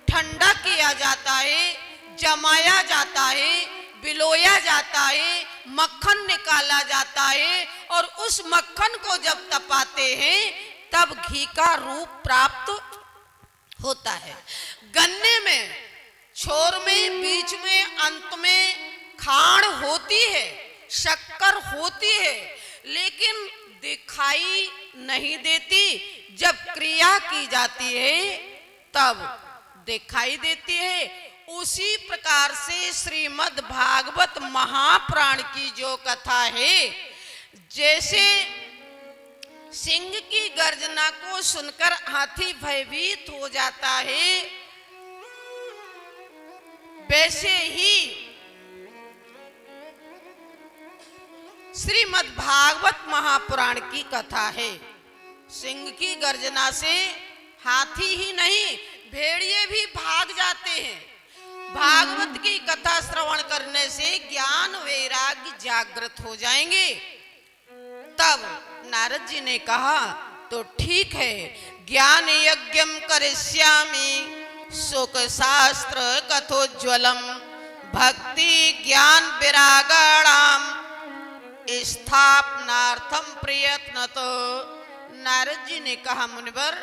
ठंडा किया जाता है, जमाया जाता है, बिलोया जाता है, मक्खन निकाला जाता है, और उस मक्खन को जब तपाते हैं तब घी का रूप प्राप्त होता है। गन्ने में छोर में, बीच में, अंत में खांड होती है, शक्कर होती है, लेकिन दिखाई नहीं देती। जब क्रिया की जाती है तब दिखाई देती है। उसी प्रकार से श्रीमद् भागवत महापुराण की जो कथा है, जैसे सिंह की गर्जना को सुनकर हाथी भयभीत हो जाता है, वैसे ही श्रीमद् भागवत महापुराण की कथा है। सिंह की गर्जना से हाथी ही नहीं, भेड़िए भी भाग जाते हैं। भागवत की कथा श्रवण करने से ज्ञान वैराग्य जागृत हो जाएंगे। तब नारद जी ने कहा, तो ठीक है, ज्ञान यज्ञम करिष्यामि शोक शास्त्र कथोज्वलम भक्ति ज्ञान विरागाणाम स्थापनार्थम प्रयत्नतो। नारद जी ने कहा, मुनिवर,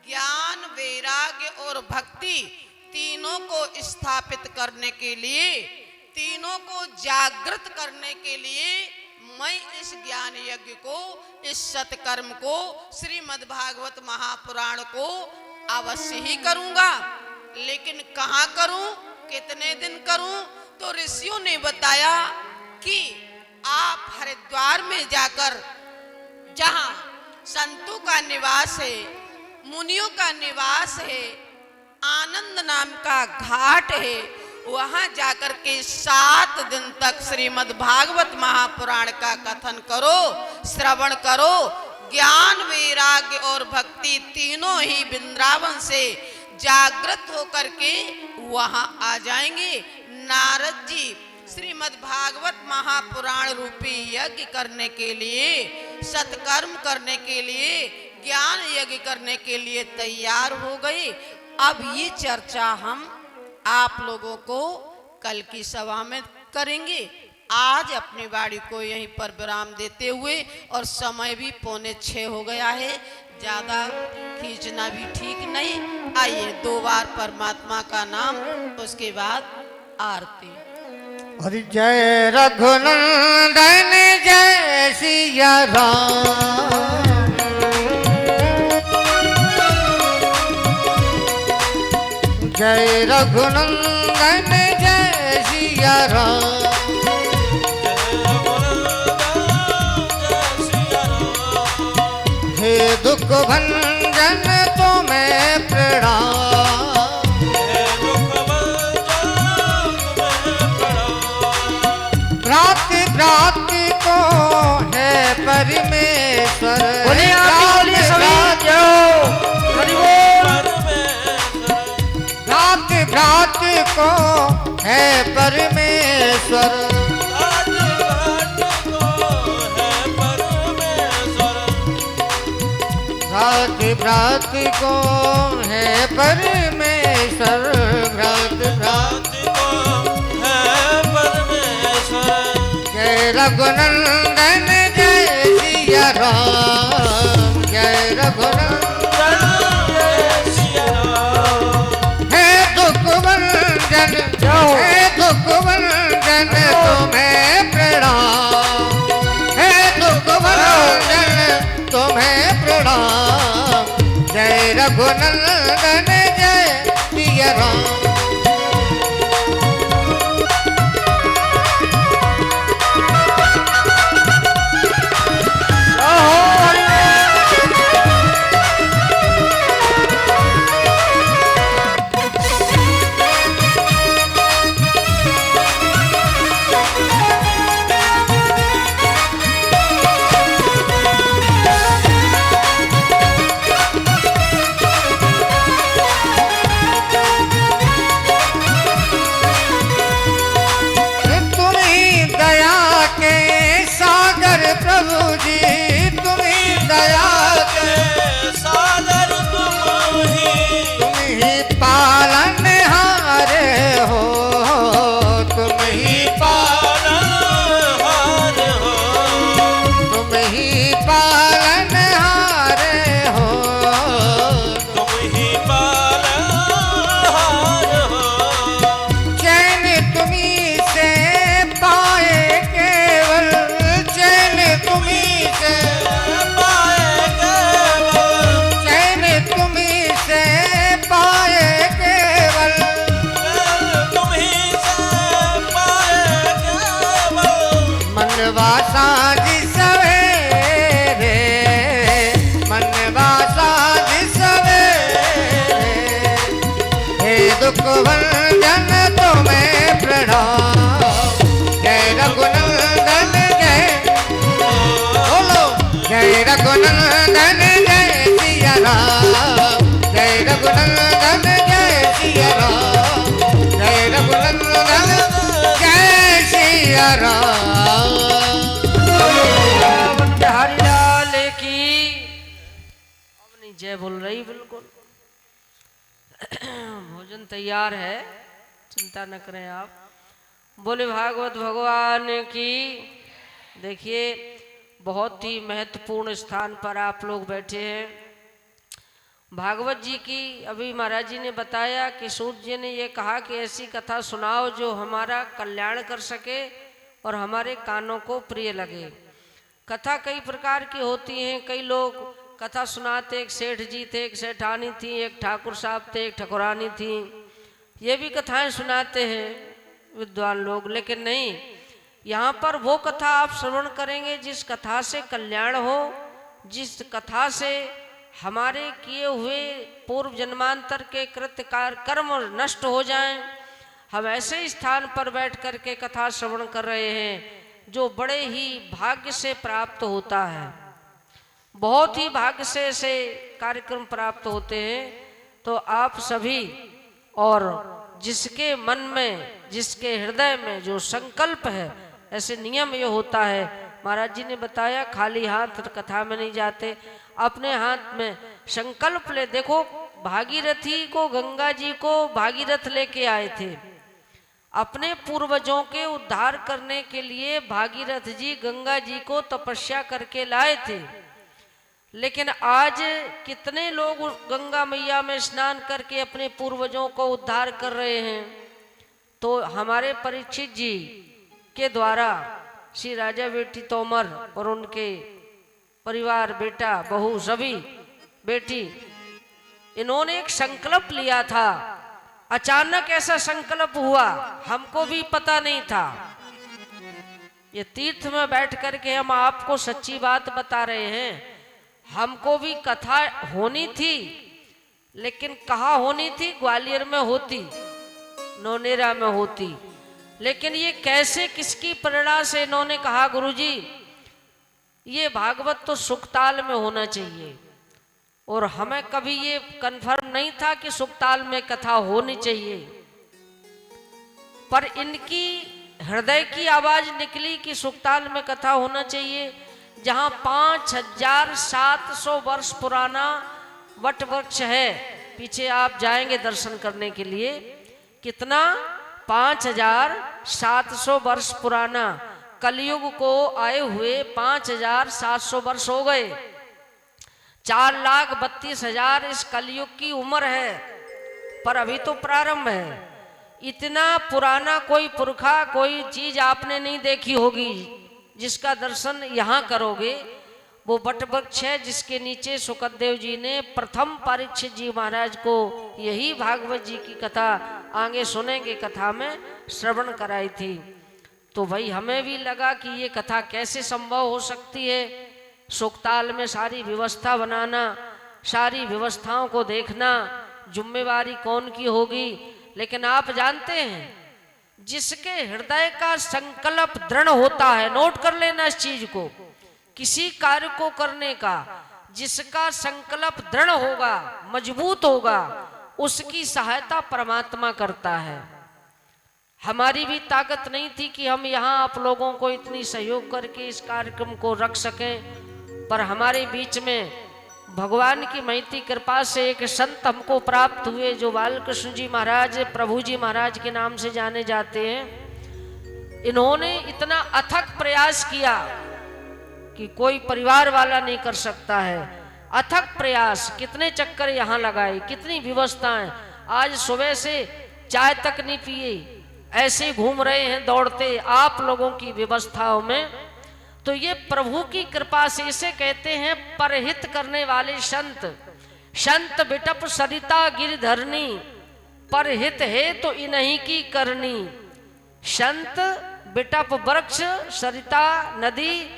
ज्ञान वैराग्य और भक्ति तीनों को स्थापित करने के लिए, तीनों को जागृत करने के लिए मैं इस ज्ञान यज्ञ को, इस सत्कर्म को, श्रीमद् भागवत महापुराण को अवश्य ही करूंगा। लेकिन कहाँ करूं, कितने दिन करूं? तो ऋषियों ने बताया कि आप हरिद्वार में जाकर, जहां संतों का निवास है, मुनियों का निवास है, आनंद नाम का घाट है, वहां जाकर के 7 दिन तक श्रीमद् भागवत महापुराण का कथन करो, श्रवण करो। ज्ञान वैराग्य और भक्ति तीनों ही वृंदावन से जागृत होकर के वहां आ जाएंगे। नारद जी श्रीमद् भागवत महापुराण रूपी यज्ञ करने के लिए, सत्कर्म करने के लिए, ज्ञान यज्ञ करने के लिए तैयार हो गए। अब ये चर्चा हम आप लोगों को कल की सभा में करेंगे। आज अपनी वाणी को यहीं पर विराम देते हुए, और समय भी 5:45 हो गया है, ज़्यादा खींचना भी ठीक नहीं। आइए 2 बार परमात्मा का नाम, उसके बाद आरती। हरि जय रघुनंदन जय सिया राम, जय रघुनंदन जय सिया राम, हे दुख भंजन तुम्हें प्रणाम, भ्राति भ्राति को है परमेश्वर, बोलिए आप बोलिए सभी जय हरि बोल। भ्राति भ्राति को है परमेश्वर, भ्राति भ्राति को है परमेश्वर, भ्राति भ्राति जय रघुनंदन जय सिया राम, जय रघुनंदन जय सिया राम, हे दुख भंजन, हे दुख भंजन तुम्हें प्रणाम, हे दुख भंजन तुम्हें प्रणाम, जय रघुनंदन जय सिया राम। दुख भंजन तुम्हें प्रणाम, जय रघुनंदन जय, बोलो जय रघुनंदन जय सिया राम, जय रघुनंदन जय सिया राम, जय रघुनंदन जय सिया राम। बिहारी लाल की अपनी जय बोल रही बिल्कुल। भोजन तैयार है, चिंता न करें आप। बोले भागवत भगवान की। देखिए बहुत ही महत्वपूर्ण स्थान पर आप लोग बैठे हैं। भागवत जी की अभी महाराज जी ने बताया कि सूत जी ने ये कहा कि ऐसी कथा सुनाओ जो हमारा कल्याण कर सके और हमारे कानों को प्रिय लगे। कथा कई प्रकार की होती हैं। कई लोग कथा सुनाते, एक सेठ जी थे, एक सेठानी थी, एक ठाकुर साहब थे, एक ठकुरानी थी, ये भी कथाएं सुनाते हैं विद्वान लोग। लेकिन नहीं, यहाँ पर वो कथा आप श्रवण करेंगे जिस कथा से कल्याण हो, जिस कथा से हमारे किए हुए पूर्व जन्मांतर के कृत्य कर्म नष्ट हो जाएं। हम ऐसे स्थान पर बैठ कर के कथा श्रवण कर रहे हैं जो बड़े ही भाग्य से प्राप्त होता है। बहुत ही भाग्य से ऐसे कार्यक्रम प्राप्त होते हैं। तो आप सभी और जिसके मन में, जिसके हृदय में जो संकल्प है, ऐसे नियम ये होता है। महाराज जी ने बताया खाली हाथ कथा में नहीं जाते, अपने हाथ में संकल्प ले। देखो भागीरथी को, गंगा जी को भागीरथ लेके आए थे। अपने पूर्वजों के उद्धार करने के लिए भागीरथ जी गंगा जी को तपस्या करके लाए थे। लेकिन आज कितने लोग गंगा मैया में स्नान करके अपने पूर्वजों को उद्धार कर रहे हैं। तो हमारे परीक्षित जी के द्वारा श्री राजा बेटी तोमर और उनके परिवार, बेटा, बहू, सभी बेटी, इन्होंने एक संकल्प लिया था। अचानक ऐसा संकल्प हुआ, हमको भी पता नहीं था। ये तीर्थ में बैठ करके हम आपको सच्ची बात बता रहे हैं। हमको भी कथा होनी थी, लेकिन कहाँ होनी थी? ग्वालियर में होती, नौनेरा में होती। लेकिन ये कैसे, किसकी प्रेरणा से इन्होंने कहा गुरुजी ये भागवत तो सुखताल में होना चाहिए। और हमें कभी ये कन्फर्म नहीं था कि सुखताल में कथा होनी चाहिए, पर इनकी हृदय की आवाज निकली कि सुखताल में कथा होना चाहिए। जहां 5700 वर्ष पुराना वट वृक्ष है, पीछे आप जाएंगे दर्शन करने के लिए। कितना? 5700 वर्ष पुराना। कलयुग को आए हुए 5700 वर्ष हो गए। 4,32,000 इस कलयुग की उम्र है, पर अभी तो प्रारंभ है। इतना पुराना कोई पुरखा, कोई चीज आपने नहीं देखी होगी जिसका दर्शन यहाँ करोगे। वो वट वृक्ष है जिसके नीचे सुखदेव जी ने प्रथम परीक्षित जी महाराज को यही भागवत जी की कथा, आगे सुनेंगे कथा में, श्रवण कराई थी। तो भाई हमें भी लगा कि ये कथा कैसे संभव हो सकती है। सुखताल में सारी व्यवस्था बनाना, सारी व्यवस्थाओं को देखना, जिम्मेवारी कौन की होगी। लेकिन आप जानते हैं, जिसके हृदय का संकल्प दृढ़ होता है, नोट कर लेना इस चीज को, किसी कार्य को करने का जिसका संकल्प दृढ़ होगा, मजबूत होगा, उसकी सहायता परमात्मा करता है। हमारी भी ताकत नहीं थी कि हम यहाँ आप लोगों को इतनी सहयोग करके इस कार्यक्रम को रख सकें, पर हमारे बीच में भगवान की महती कृपा से एक संत हमको प्राप्त हुए जो बालकृष्ण जी महाराज, प्रभु जी महाराज के नाम से जाने जाते हैं। इन्होंने इतना अथक प्रयास किया कि कोई परिवार वाला नहीं कर सकता है। अथक प्रयास, कितने चक्कर यहाँ लगाए, कितनी व्यवस्थाएं। आज सुबह से चाय तक नहीं पिए, ऐसे घूम रहे हैं दौड़ते आप लोगों की व्यवस्थाओं में। तो ये प्रभु की कृपा से, इसे कहते हैं परहित करने वाले संत। संत बिटप सरिता गिरधरनी, परहित है तो इन्हीं की करनी। संत, बिटप वृक्ष, सरिता नदी,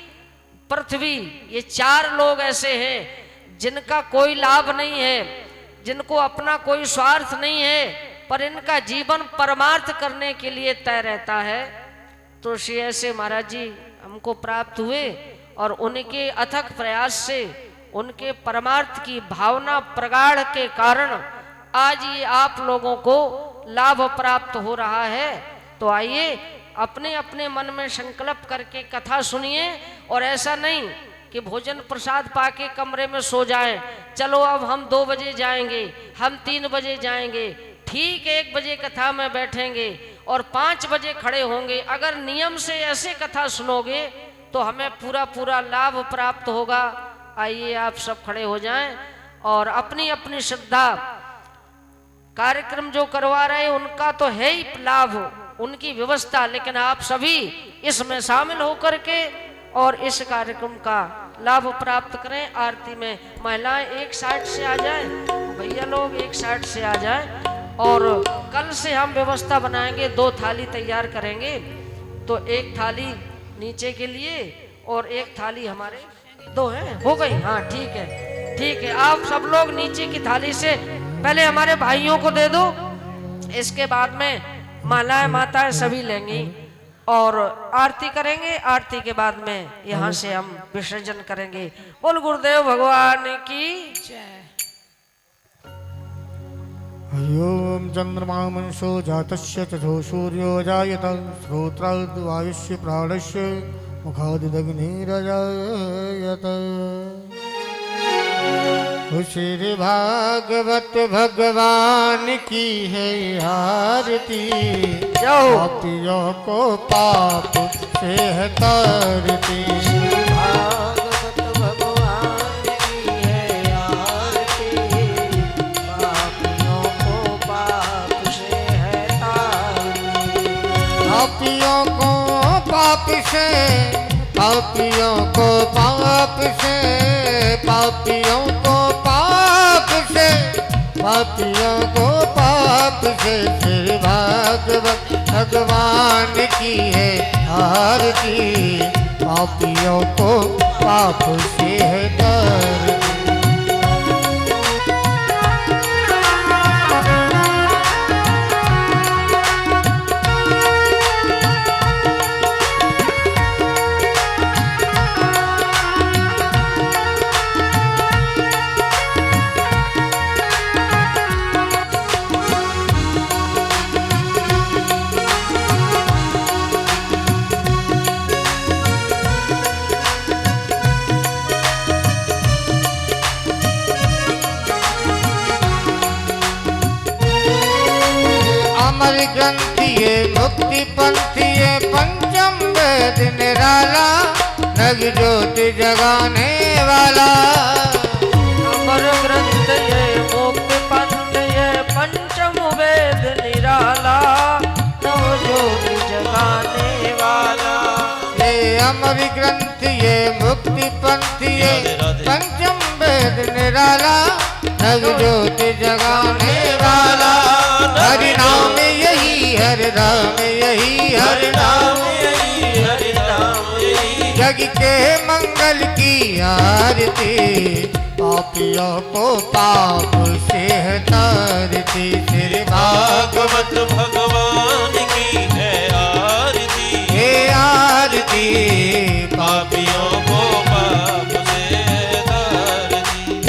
पृथ्वी, ये 4 लोग ऐसे हैं जिनका कोई लाभ नहीं है, जिनको अपना कोई स्वार्थ नहीं है, पर इनका जीवन परमार्थ करने के लिए तय रहता है। तो श्री ऐसे महाराज जी हमको प्राप्त हुए और उनके अथक प्रयास से, उनके परमार्थ की भावना प्रगाढ़ के कारण आज ये आप लोगों को लाभ प्राप्त हो रहा है। तो आइए अपने अपने मन में संकल्प करके कथा सुनिए, और ऐसा नहीं कि भोजन प्रसाद पाके कमरे में सो जाएं। चलो अब हम 2 बजे जाएंगे, हम 3 बजे जाएंगे, ठीक 1 बजे कथा में बैठेंगे और 5 बजे खड़े होंगे। अगर नियम से ऐसे कथा सुनोगे तो हमें पूरा पूरा लाभ प्राप्त होगा। आइए आप सब खड़े हो जाएं और अपनी अपनी श्रद्धा, कार्यक्रम जो करवा रहे उनका तो है ही लाभ, उनकी व्यवस्था, लेकिन आप सभी इसमें शामिल होकर के और इस कार्यक्रम का लाभ प्राप्त करें। आरती में महिलाएं एक साइड से आ जाएं, भैया लोग एक साइड से आ जाएं, और कल से हम व्यवस्था बनाएंगे, 2 थाली तैयार करेंगे। तो 1 थाली नीचे के लिए और 1 थाली हमारे, 2 हैं, हो गई? हाँ ठीक है, ठीक है। आप सब लोग नीचे की थाली से पहले हमारे भाइयों को दे दो, इसके बाद में मालाएं माताएं सभी लेंगी और आरती करेंगे। आरती के बाद में यहाँ से हम विसर्जन करेंगे। बोल गुरुदेव भगवान की जय। ओम चंद्रमा मनसो जातस्य तथो सूर्यो जायत श्रोत्राद् वायुष्य प्राणस्य मुखादिदग्निरजायत। श्री भागवत भगवान की है आरती, पापियों को पाप से है तारती। भागवत भगवान की है आरती, पापियों को पाप से है तारती। पापियों को पाप से, पापियों को पाप से, पापियों को पाप से, पापियों को पाप से श्री भागवत भगवान की है आरती, पापियों को पाप से है तारती। अमर ग्रंथिये मुक्ति पंथिये पंचम वेद निराला, नग ज्योति जगाने वाला। अमर ग्रंथ ये मुक्ति पंथ ये पंचम वेद निराला, नव ज्योति जगाने वाला। ये अमर ग्रंथ ये मुक्ति पंथ ये पंचम वेद निराला, नग ज्योति जगाने वाला। हरि नाम यही, हरि नाम यही, हरि नाम यही, हरि नाम यही। जग के मंगल की आरती, पापियों को पाप से है तारती। श्री भागवत भगवान की है आरती, हे आरती, पापियों को पाप से तारती।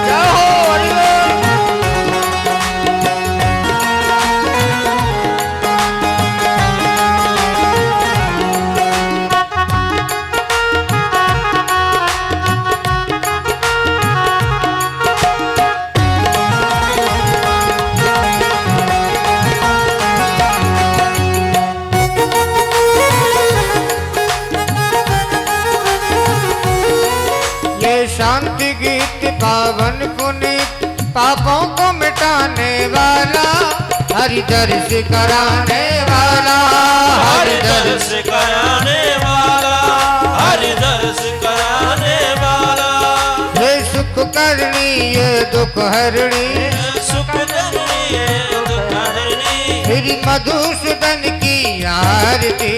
जय हो हरि बोल। ये शांति गीत पावन पुनीत, पापों को मिटाने वाला, हरि दर्श कराने वाला। हरि दर्श कराने वाला, हरि दर्श कराने वाला। हे सुख करनी ये दुख हरणी, सुख करनी है दुख हरनी। श्री मधुसूदन की आरती,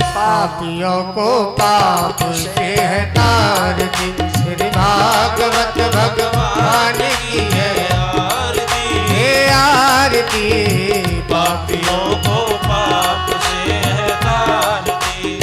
पापियों को पाप से है तारती। श्री भागवत भगवान की है आरती, हे आरती, पापियों को पाप से है तारती।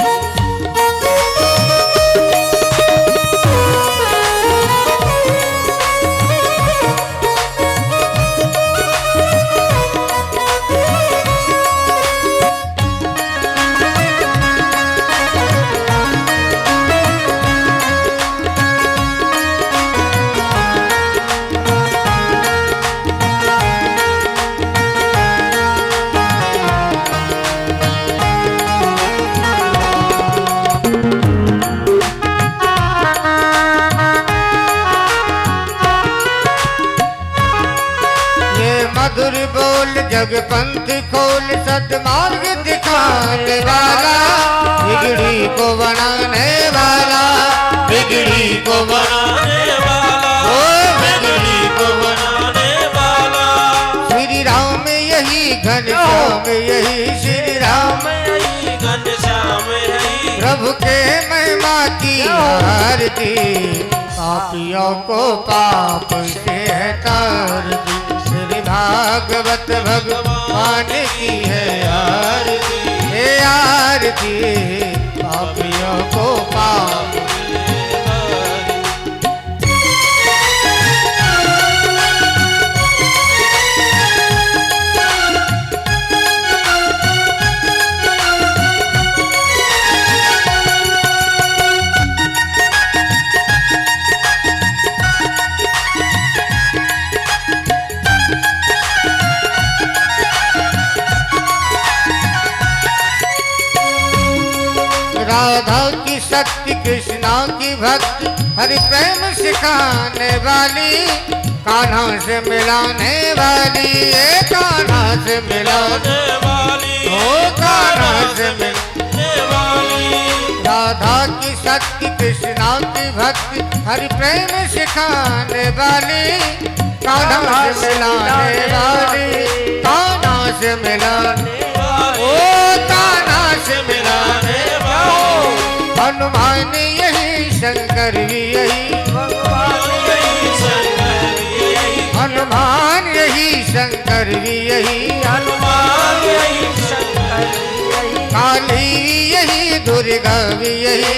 मधुर बोल जग पंथ खोल, सदमार्ग दिखाने वाला, बिगड़ी को बनाने वाला, बिगड़ी को बनाने वाला, ओ बिगड़ी को बनाने वाला। श्री राम यही घनश्याम यही, श्री राम यही घनश्याम यही। प्रभु के महिमा की आरती, पापियों को पाप से है तारती। श्री भागवत भगवान की है आरती, हे आरती, पापियों को पाप राधा की शक्ति कृष्णा की भक्ति हरि प्रेम सिखाने वाली कान्हा से मिलाने वाली ये कान्हा से मिलाने वाली ओ कान्हा से मिलाने वाली राधा की शक्ति कृष्णा की भक्ति हरि प्रेम सिखाने वाली कान्हा से मिलाने वाली कान्हा से मिलाने ओ कान्हा से मिलाने हनुमान यही शंकर भी यही हनुमान यही शंकर भी यही काली भी यही दुर्गा भी यही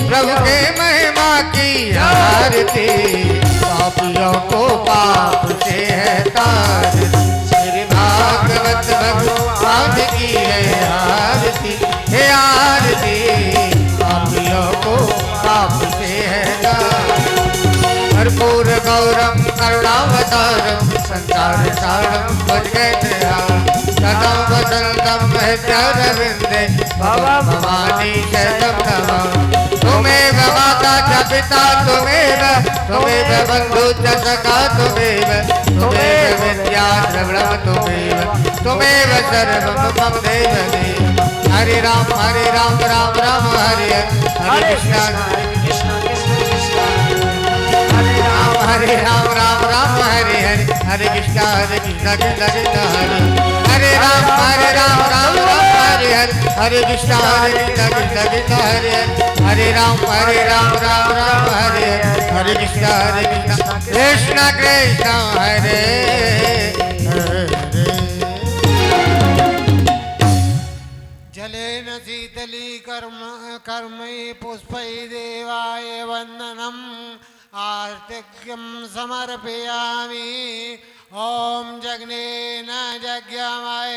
प्रभु के महिमा की आरती पापियों को पाप से है तार श्री भागवत भगवान की है आरती हे आरती पापियों को पाप से है तार कर्पूर गौरम करुणावतारम संसार सारम भुजगेन्द्रहारम सदा वसंतम हृदयारविंदे भवम भवानी शरणं नमामि तुमेव माता च पिता तुमेव बन्धु च सखा तुमेव विद्या द्रविणं तुमेव सर्वं मम देव देव हरे राम राम राम हरे हरे राम हरे हरे कृष्णा कृष्ण कृष्ण हरे राम राम हरे हरे कृष्णा कृष्ण कृष्ण हरे राम राम हरे हरे कृष्णा कृष्ण कृष्ण हरे जलेन शीतली कर्मै पुष्पै देवाय वन्दनम् आर्तिक्यं समर्पयामि ॐ जग्नेन यज्ञमाय